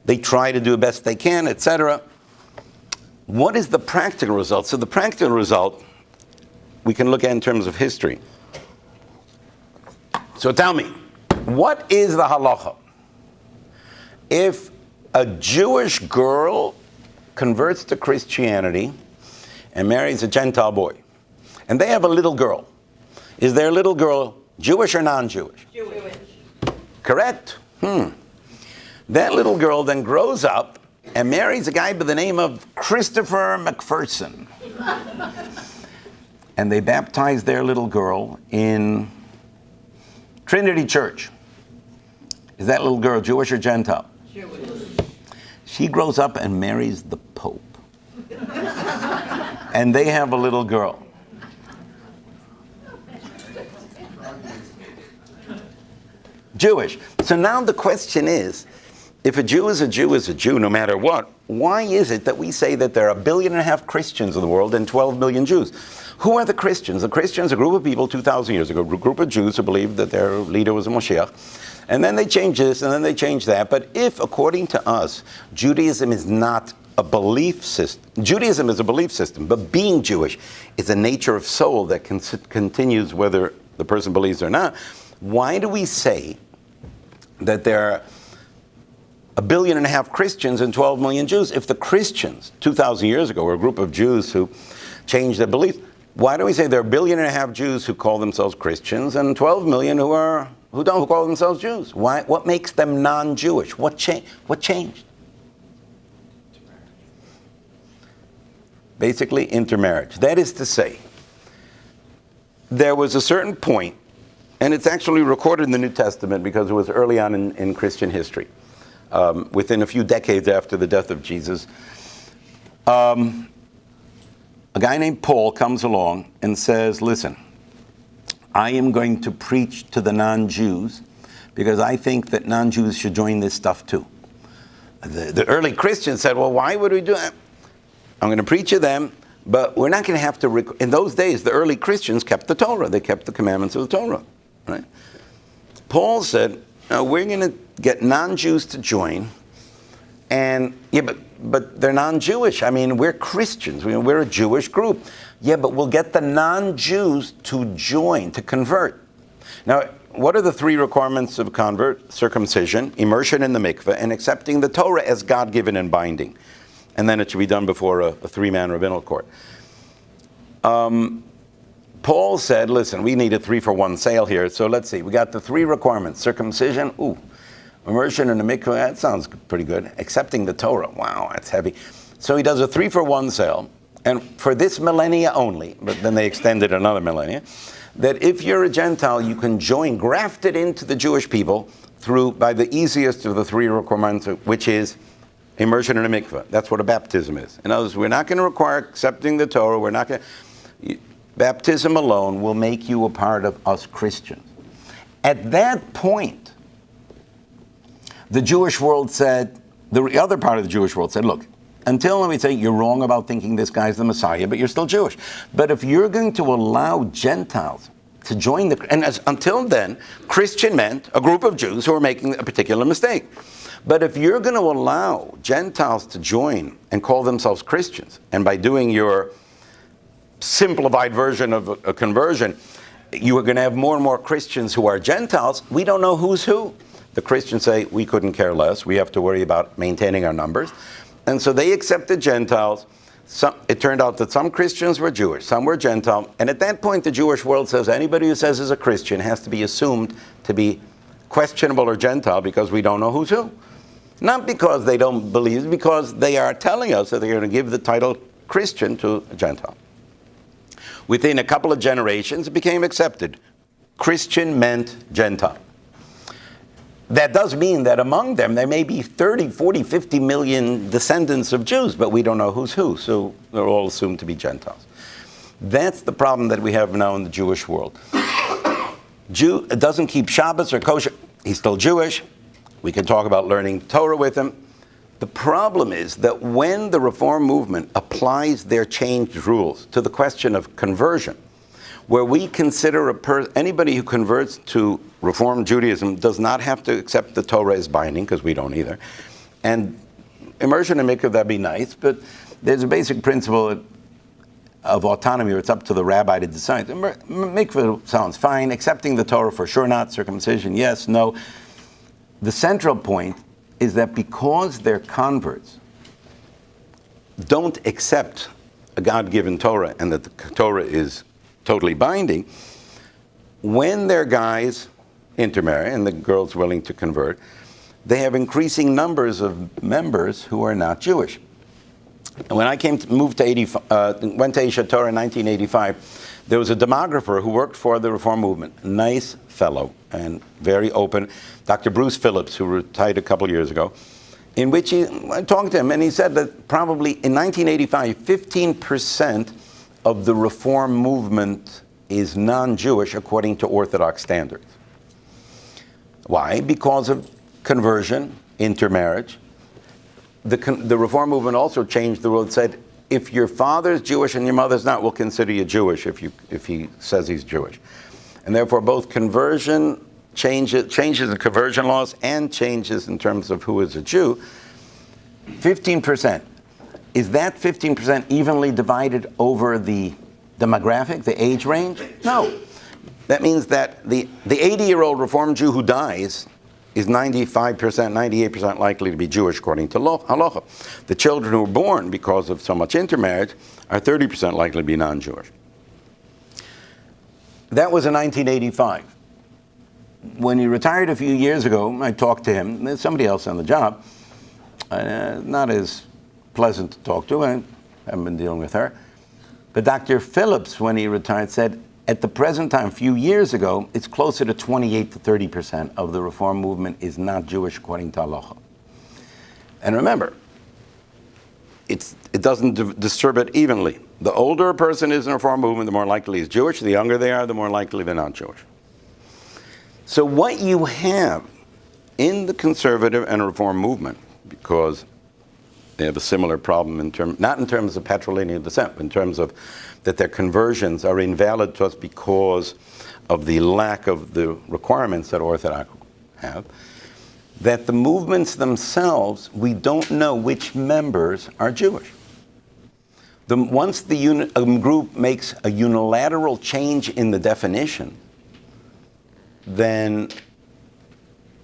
they try to do the best they can, etc. What is the practical result? So the practical result we can look at in terms of history. So tell me, what is the halacha? If a Jewish girl converts to Christianity and marries a Gentile boy, and they have a little girl, is their little girl Jewish or non-Jewish? Jewish. Correct. That little girl then grows up and marries a guy by the name of Christopher McPherson. And they baptize their little girl in Trinity Church. Is that little girl Jewish or Gentile? Jewish. She grows up and marries the Pope. And they have a little girl. Jewish. So now the question is, if a Jew is a Jew is a Jew, no matter what, why is it that we say that there are 1.5 billion Christians in the world and 12 million Jews? Who are the Christians? The Christians are a group of people 2,000 years ago, a group of Jews who believed that their leader was a Moshiach. And then they changed this, and then they changed that. But if, according to us, Judaism is not a belief system, Judaism is a belief system, but being Jewish is a nature of soul that continues whether the person believes or not, why do we say that there are 1.5 billion Christians and 12 million Jews? If the Christians, 2,000 years ago, were a group of Jews who changed their beliefs, Why do we say there are 1.5 billion Jews who call themselves Christians and 12 million who call themselves Jews? Why? What makes them non-Jewish? What changed? Basically, intermarriage. That is to say, there was a certain point, and it's actually recorded in the New Testament because it was early on in Christian history, within a few decades after the death of Jesus. A guy named Paul comes along and says, listen, I am going to preach to the non-Jews because I think that non-Jews should join this stuff too. The early Christians said, well, why would we do that? I'm going to preach to them, but we're not going to have to... In those days, the early Christians kept the Torah. They kept the commandments of the Torah. Right? Paul said, no, we're going to get non-Jews to join, and but they're non-Jewish. I mean, we're Christians. We're a Jewish group. Yeah, but we'll get the non-Jews to join, to convert. Now, what are the 3 requirements of a convert? Circumcision, immersion in the mikveh, and accepting the Torah as God-given and binding. And then it should be done before a 3-man rabbinical court. Paul said, listen, we need a 3-for-1 sale here. So let's see. We got the 3 requirements. Circumcision, immersion in the mikveh, that sounds pretty good. Accepting the Torah, wow, that's heavy. So he does a 3-for-1 sale. And for this millennia only, but then they extended another millennia, that if you're a Gentile, you can join, grafted into the Jewish people by the easiest of the 3 requirements, which is immersion in a mikveh. That's what a baptism is. In other words, we're not going to require accepting the Torah. We're not going to... Baptism alone will make you a part of us Christians. At that point, the Jewish world said, the other part of the Jewish world said, look, until, let me say, you're wrong about thinking this guy's the Messiah, but you're still Jewish. But if you're going to allow Gentiles to join until then, Christian meant a group of Jews who were making a particular mistake. But if you're going to allow Gentiles to join and call themselves Christians, and by doing your simplified version of a conversion, you are going to have more and more Christians who are Gentiles, we don't know who's who. The Christians say, we couldn't care less. We have to worry about maintaining our numbers. And so they accepted Gentiles. It turned out that some Christians were Jewish, some were Gentile. And at that point, the Jewish world says anybody who says is a Christian has to be assumed to be questionable or Gentile because we don't know who's who. Not because they don't believe, because they are telling us that they're going to give the title Christian to a Gentile. Within a couple of generations, it became accepted. Christian meant Gentile. That does mean that among them, there may be 30, 40, 50 million descendants of Jews, but we don't know who's who, so they're all assumed to be Gentiles. That's the problem that we have now in the Jewish world. Jew doesn't keep Shabbos or kosher. He's still Jewish. We can talk about learning Torah with him. The problem is that when the Reform movement applies their changed rules to the question of conversion, where we consider anybody who converts to Reform Judaism does not have to accept the Torah as binding, because we don't either. And immersion in mikveh, that'd be nice, but there's a basic principle of autonomy where it's up to the rabbi to decide. Mikveh sounds fine. Accepting the Torah for sure not. Circumcision, yes, no. The central point is that because their converts don't accept a God-given Torah and that the Torah is totally binding, when their guys intermarry and the girl's willing to convert, they have increasing numbers of members who are not Jewish. And when I went to Aish Torah in 1985, there was a demographer who worked for the Reform movement, nice fellow and very open, Dr. Bruce Phillips, who retired a couple years ago, in which I talked to him, and he said that probably in 1985, 15% of the Reform movement is non-Jewish according to Orthodox standards. Why? Because of conversion, intermarriage. The Reform movement also changed the rule. It said, if your father's Jewish and your mother's not, we'll consider you Jewish if he says he's Jewish. And therefore, both conversion changes in conversion laws and changes in terms of who is a Jew. 15%. Is that 15% evenly divided over the demographic, the age range? No. That means that the 80-year-old Reform Jew who dies is 95%, 98% likely to be Jewish according to halacha. The children who are born because of so much intermarriage are 30% likely to be non-Jewish. That was in 1985. When he retired a few years ago, I talked to him. There's somebody else on the job. Not as pleasant to talk to. I haven't been dealing with her. But Dr. Phillips, when he retired, said, at the present time, a few years ago, it's closer to 28 to 30% of the reform movement is not Jewish according to halacha. And remember, it doesn't disturb it evenly. The older a person is in the reform movement, the more likely he's Jewish. The younger they are, the more likely they're not Jewish. So what you have in the conservative and reform movement, because they have a similar problem not in terms of patrilineal descent, but in terms of that their conversions are invalid to us because of the lack of the requirements that Orthodox have, that the movements themselves, we don't know which members are Jewish. Once a group makes a unilateral change in the definition, then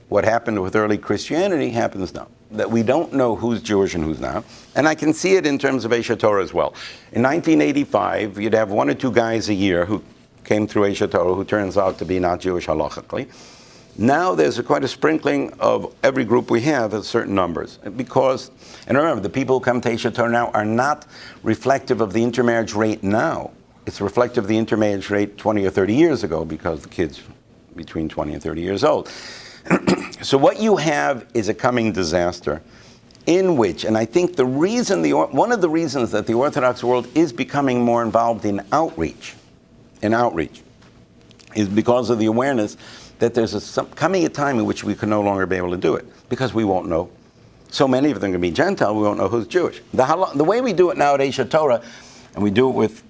what happened with early Christianity happens now. That we don't know who's Jewish and who's not. And I can see it in terms of Aish Torah as well. In 1985, you'd have 1 or 2 guys a year who came through Aish Torah who turns out to be not Jewish halachically. Now there's quite a sprinkling of every group we have at certain numbers. Because, and remember, the people who come to Aish Torah now are not reflective of the intermarriage rate now. It's reflective of the intermarriage rate 20 or 30 years ago because the kids between 20 and 30 years old. So what you have is a coming disaster in which, and I think one of the reasons that the Orthodox world is becoming more involved in outreach, is because of the awareness that there's coming a time in which we can no longer be able to do it, because we won't know. So many of them are going to be Gentile, we won't know who's Jewish. The way we do it now at Aish Torah, and we do it with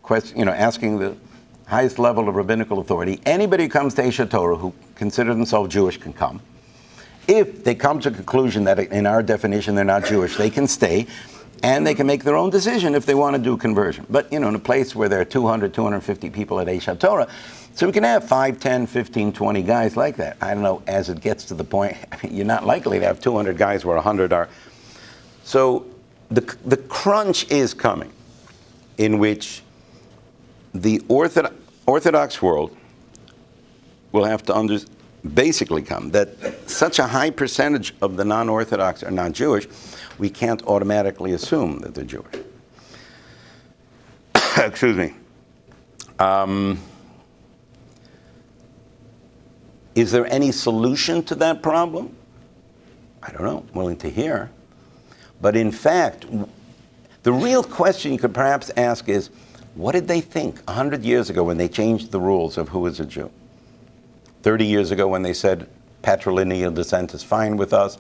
asking the highest level of rabbinical authority, anybody who comes to Aish Torah who consider themselves Jewish can come. If they come to a conclusion that in our definition they're not Jewish, they can stay and they can make their own decision if they want to do conversion. But, in a place where there are 200, 250 people at Aish Torah, so we can have 5, 10, 15, 20 guys like that. I don't know, as it gets to the point, you're not likely to have 200 guys where 100 are. So the crunch is coming in which the Orthodox world will have to basically come that such a high percentage of the non-Orthodox are not Jewish, we can't automatically assume that they're Jewish. Excuse me. Is there any solution to that problem? I don't know. I'm willing to hear. But in fact, the real question you could perhaps ask is, what did they think 100 years ago when they changed the rules of who is a Jew? 30 years ago when they said patrilineal descent is fine with us,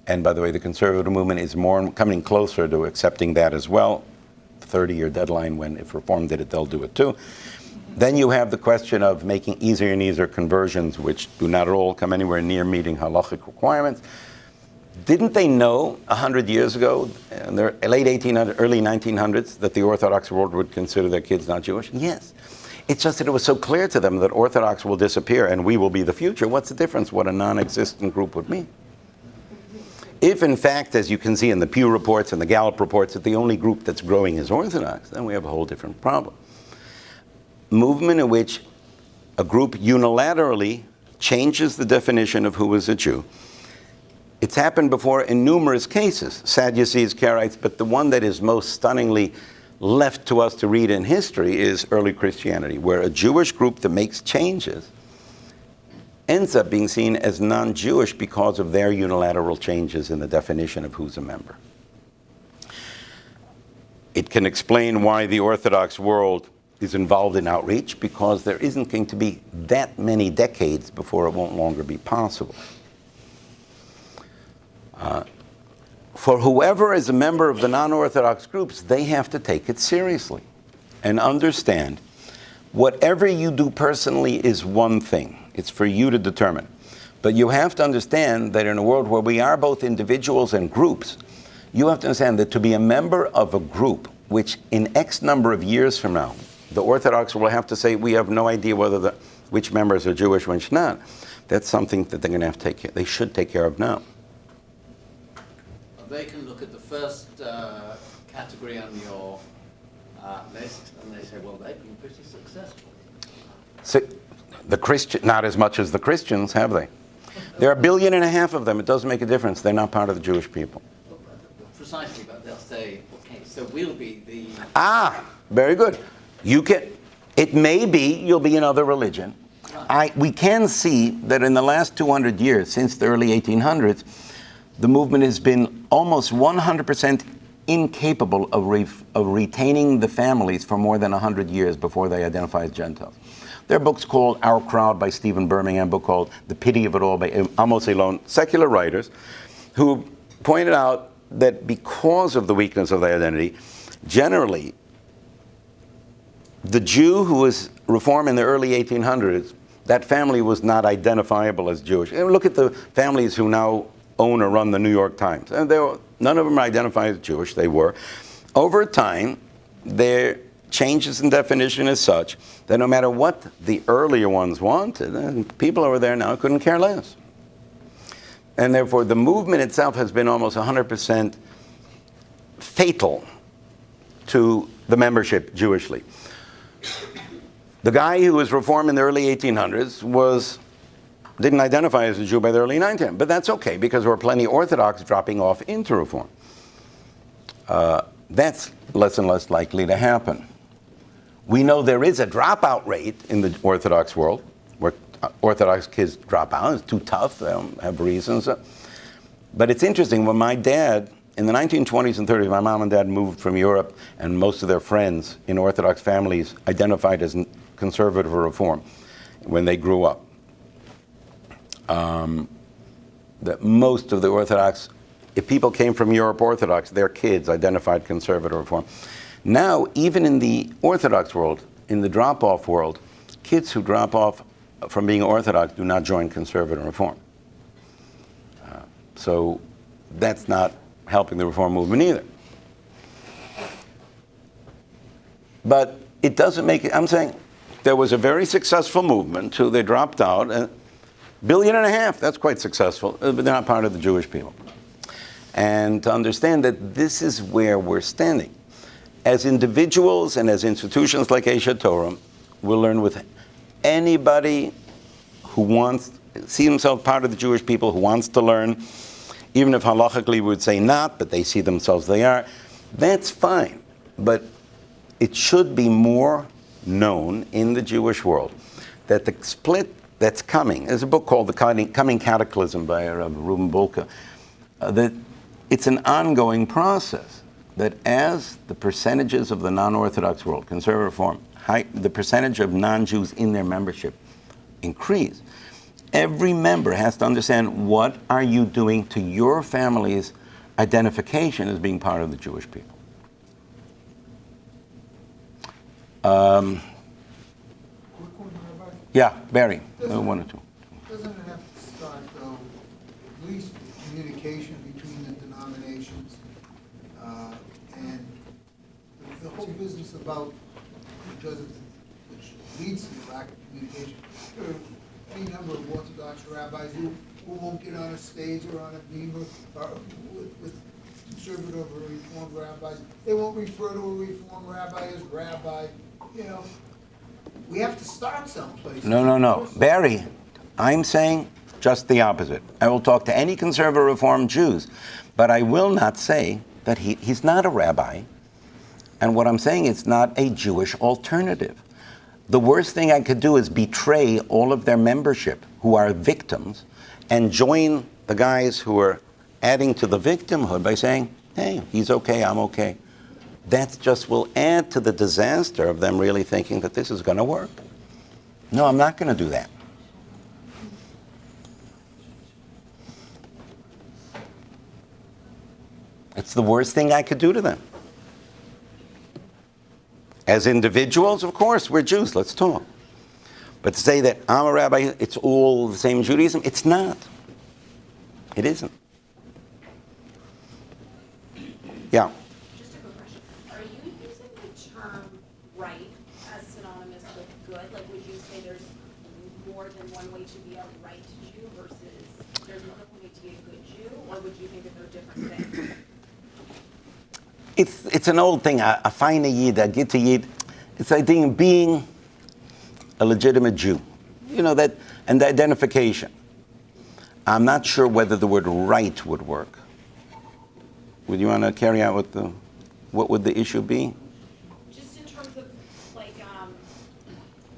and by the way, the conservative movement is coming closer to accepting that as well. 30-year deadline when if Reform did it, they'll do it too. Then you have the question of making easier and easier conversions, which do not at all come anywhere near meeting halachic requirements. Didn't they know 100 years ago, in the late 1800s, early 1900s, that the Orthodox world would consider their kids not Jewish? Yes. It's just that it was so clear to them that Orthodox will disappear and we will be the future. What's the difference what a non-existent group would mean? If, in fact, as you can see in the Pew reports and the Gallup reports, that the only group that's growing is Orthodox, then we have a whole different problem. Movement in which a group unilaterally changes the definition of who is a Jew. It's happened before in numerous cases, Sadducees, Karaites, but the one that is most stunningly left to us to read in history is early Christianity, where a Jewish group that makes changes ends up being seen as non-Jewish because of their unilateral changes in the definition of who's a member. It can explain why the Orthodox world is involved in outreach, because there isn't going to be that many decades before it won't longer be possible. For whoever is a member of the non-Orthodox groups, they have to take it seriously and understand whatever you do personally is one thing. It's for you to determine. But you have to understand that in a world where we are both individuals and groups, you have to understand that to be a member of a group, which in X number of years from now, the Orthodox will have to say, we have no idea whether which members are Jewish, which not. That's something that they're going to have to take care. They should take care of now. They can look at the first category on your list and they say, well, they've been pretty successful. So the Christian, not as much as the Christians, have they? There are 1.5 billion of them. It doesn't make a difference. They're not part of the Jewish people. Precisely, but they'll say, okay, so we'll be the... Very good. It may be you'll be another religion. We can see that in the last 200 years, since the early 1800s, the movement has been almost 100% incapable of retaining the families for more than 100 years before they identify as Gentiles. There are books called Our Crowd by Stephen Birmingham, a book called The Pity of It All by Amos Elon, secular writers who pointed out that because of the weakness of the identity, generally, the Jew who was Reformed in the early 1800s, that family was not identifiable as Jewish. And look at the families who now own or run the New York Times. And none of them identified as Jewish. They were. Over time, their changes in definition is such that no matter what the earlier ones wanted, people over there now couldn't care less. And therefore, the movement itself has been almost 100% fatal to the membership Jewishly. The guy who was Reformed in the early 1800s didn't identify as a Jew by the early 1900s, but that's okay because there were plenty of Orthodox dropping off into Reform. That's less and less likely to happen. We know there is a dropout rate in the Orthodox world, where Orthodox kids drop out. It's too tough. They don't have reasons. But it's interesting. When my dad, in the 1920s and 30s, my mom and dad moved from Europe, and most of their friends in Orthodox families identified as conservative or Reform when they grew up. That most of the Orthodox, if people came from Europe Orthodox, their kids identified conservative or Reform. Now, even in the Orthodox world, in the drop-off world, kids who drop off from being Orthodox do not join conservative or Reform. So that's not helping the Reform movement either. But it doesn't make it, I'm saying, there was a very successful movement till they dropped out. 1.5 billion, that's quite successful, but they're not part of the Jewish people. And to understand that this is where we're standing. As individuals and as institutions like Aish Torah, we'll learn with anybody who wants, see himself part of the Jewish people, who wants to learn, even if halachically we would say not, but they see themselves they are, that's fine. But it should be more known in the Jewish world that the split that's coming, there's a book called The Coming Cataclysm by Rabbi Reuben Bulka, that it's an ongoing process, that as the percentages of the non-Orthodox world, conservative Reform, the percentage of non-Jews in their membership increase, every member has to understand what are you doing to your family's identification as being part of the Jewish people. Quick one, Rabbi. Yeah, Barry, one or two. Doesn't it have to start, though, at least communication between the denominations, and the whole business about, because of, which leads to the lack of communication, there are any number of Orthodox rabbis who won't get on a stage or on a beam with conservative or Reformed rabbis. They won't refer to a Reformed rabbi as rabbi, you know. We have to start someplace. No. Barry, I'm saying just the opposite. I will talk to any conservative Reformed Jews, but I will not say that he's not a rabbi. And what I'm saying, it's not a Jewish alternative. The worst thing I could do is betray all of their membership who are victims and join the guys who are adding to the victimhood by saying, hey, he's okay, I'm okay. That just will add to the disaster of them really thinking that this is going to work. No, I'm not going to do that. It's the worst thing I could do to them. As individuals, of course, we're Jews, let's talk. But to say that I'm a rabbi, it's all the same Judaism, it's not. It isn't. Yeah. Just a quick question. Are you using the term right as synonymous with good? Like, would you say there's more than one way to be a right Jew versus there's another way to be a good Jew? Or would you think that they're different things? It's an old thing, a fine yid, a git yid. It's I think being a legitimate Jew. You know, that, and the identification. I'm not sure whether the word right would work. Would you want to carry out what would the issue be? Just in terms of, like,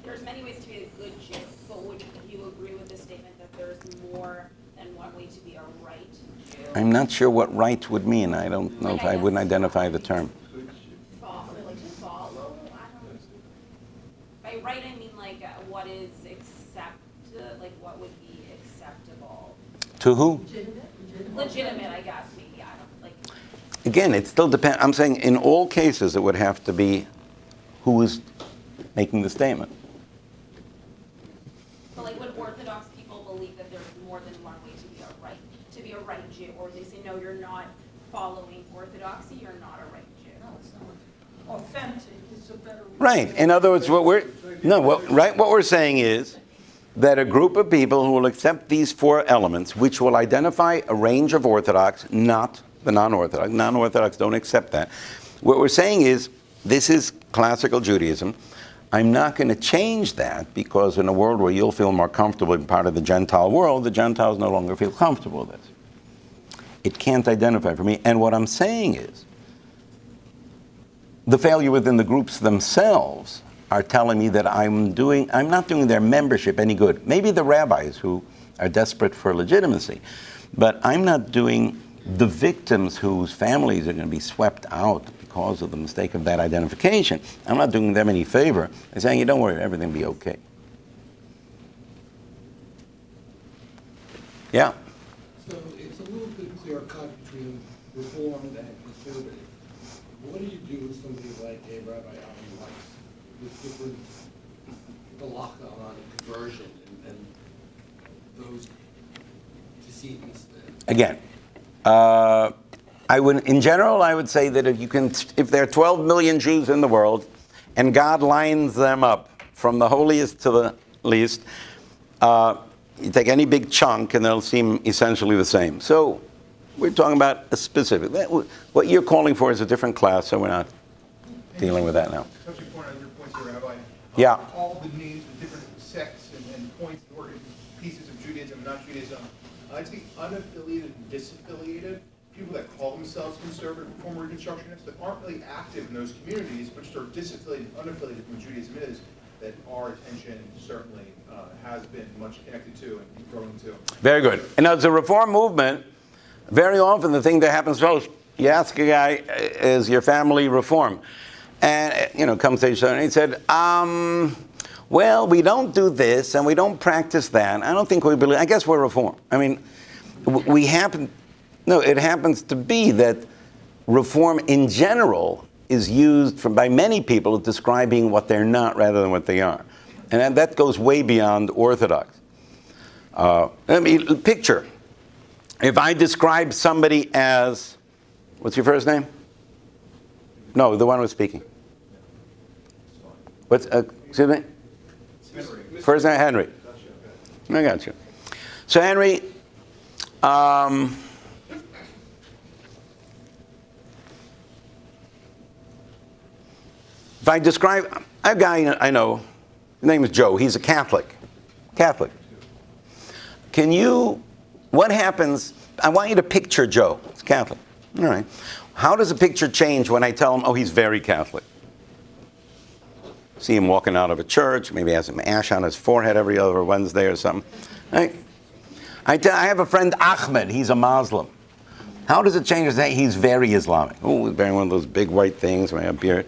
there's many ways to be a good Jew, but would you agree with the statement that there's more than one way to be a right Jew? I'm not sure what right would mean. I don't know if I wouldn't identify the term. Follow, I don't, by right I mean like what is like what would be acceptable? To who? Legitimate, I guess, maybe, I don't, like. Again, it still depends. I'm saying in all cases it would have to be who is making the statement. But like, would Orthodox people believe that there's more than one way to be a right Jew, or they say, no, you're not following Orthodoxy, you're not a right Jew? No, it's not. Authentic is a better word. Right. In other words, what we're saying is that a group of people who will accept these four elements, which will identify a range of Orthodox, not the non-Orthodox. Non-Orthodox don't accept that. What we're saying is, this is classical Judaism. I'm not going to change that because in a world where you'll feel more comfortable being part of the Gentile world, the Gentiles no longer feel comfortable with this. It can't identify for me. And what I'm saying is, the failure within the groups themselves are telling me that I'm not doing their membership any good. Maybe the rabbis who are desperate for legitimacy, but I'm not doing the victims whose families are going to be swept out because of the mistake of that identification. I'm not doing them any favor. I'm saying, don't worry, everything will be okay. Yeah? So it's a little bit clear cut between Reformed and conservative. What do you do with somebody like a Rabbi Weiss with different halakha on conversion and those decedents? Again, in general, I would say that if there are 12 million Jews in the world, and God lines them up from the holiest to the least, you take any big chunk and they'll seem essentially the same. So we're talking about a specific. What you're calling for is a different class, so we're not dealing with that now. Touching point on your points here, Rabbi. Yeah. All the names of different sects and points or pieces of Judaism, not Judaism. I think unaffiliated and disaffiliated, people that call themselves conservative, former Reconstructionists, that aren't really active in those communities, but just are disaffiliated, unaffiliated from what Judaism is, that our attention certainly has been much connected to and growing to. Very good. And as a reform movement, very often the thing that happens most, you ask a guy, is your family reform? And, comes to each other and he said, well, we don't do this and we don't practice that. I don't think we believe, I guess we're reform. I mean, it happens to be that reform in general is used by many people describing what they're not rather than what they are. And that goes way beyond Orthodox. Let me picture. If I describe somebody as, what's your first name? No, the one who's speaking. Excuse me? Henry. First name, Henry. I got you. So Henry, if I describe a guy I know, his name is Joe. He's a Catholic. What happens, I want you to picture Joe. He's Catholic. All right. How does the picture change when I tell him, he's very Catholic? See him walking out of a church, maybe has some ash on his forehead every other Wednesday or something. Right? I have a friend, Ahmed. He's a Muslim. How does it change to say he's very Islamic? He's wearing one of those big white things, with a beard.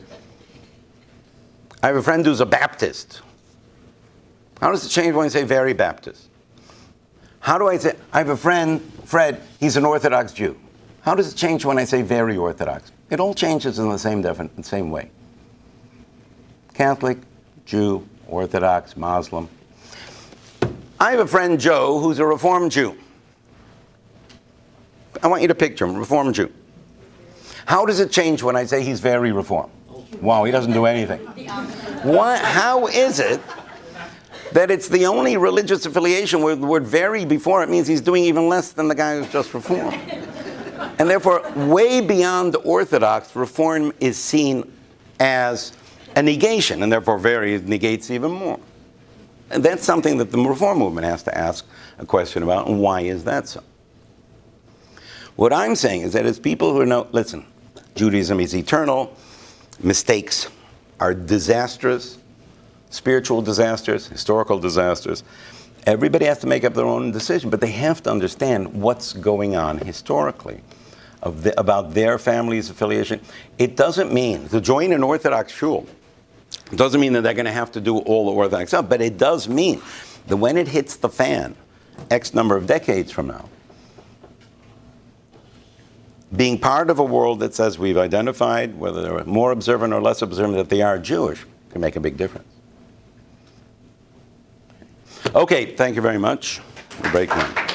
I have a friend who's a Baptist. How does it change when I say very Baptist? How do I say, I have a friend, Fred, he's an Orthodox Jew. How does it change when I say very Orthodox? It all changes in the same way. Catholic, Jew, Orthodox, Muslim. I have a friend, Joe, who's a Reformed Jew. I want you to picture him, Reformed Jew. How does it change when I say he's very Reformed? Wow, he doesn't do anything. How is it that it's the only religious affiliation where the word very before it means he's doing even less than the guy who's just Reformed? And therefore, way beyond Orthodox, Reform is seen as a negation, and therefore very negates even more. And that's something that the reform movement has to ask a question about, and why is that so? What I'm saying is that as people who know, listen, Judaism is eternal, mistakes are disastrous, spiritual disasters, historical disasters. Everybody has to make up their own decision, but they have to understand what's going on historically about their family's affiliation. It doesn't mean to join an Orthodox shul. It doesn't mean that they're going to have to do all the Orthodox stuff, but it does mean that when it hits the fan, X number of decades from now, being part of a world that says we've identified, whether they're more observant or less observant, that they are Jewish, can make a big difference. Okay, thank you very much. Break now.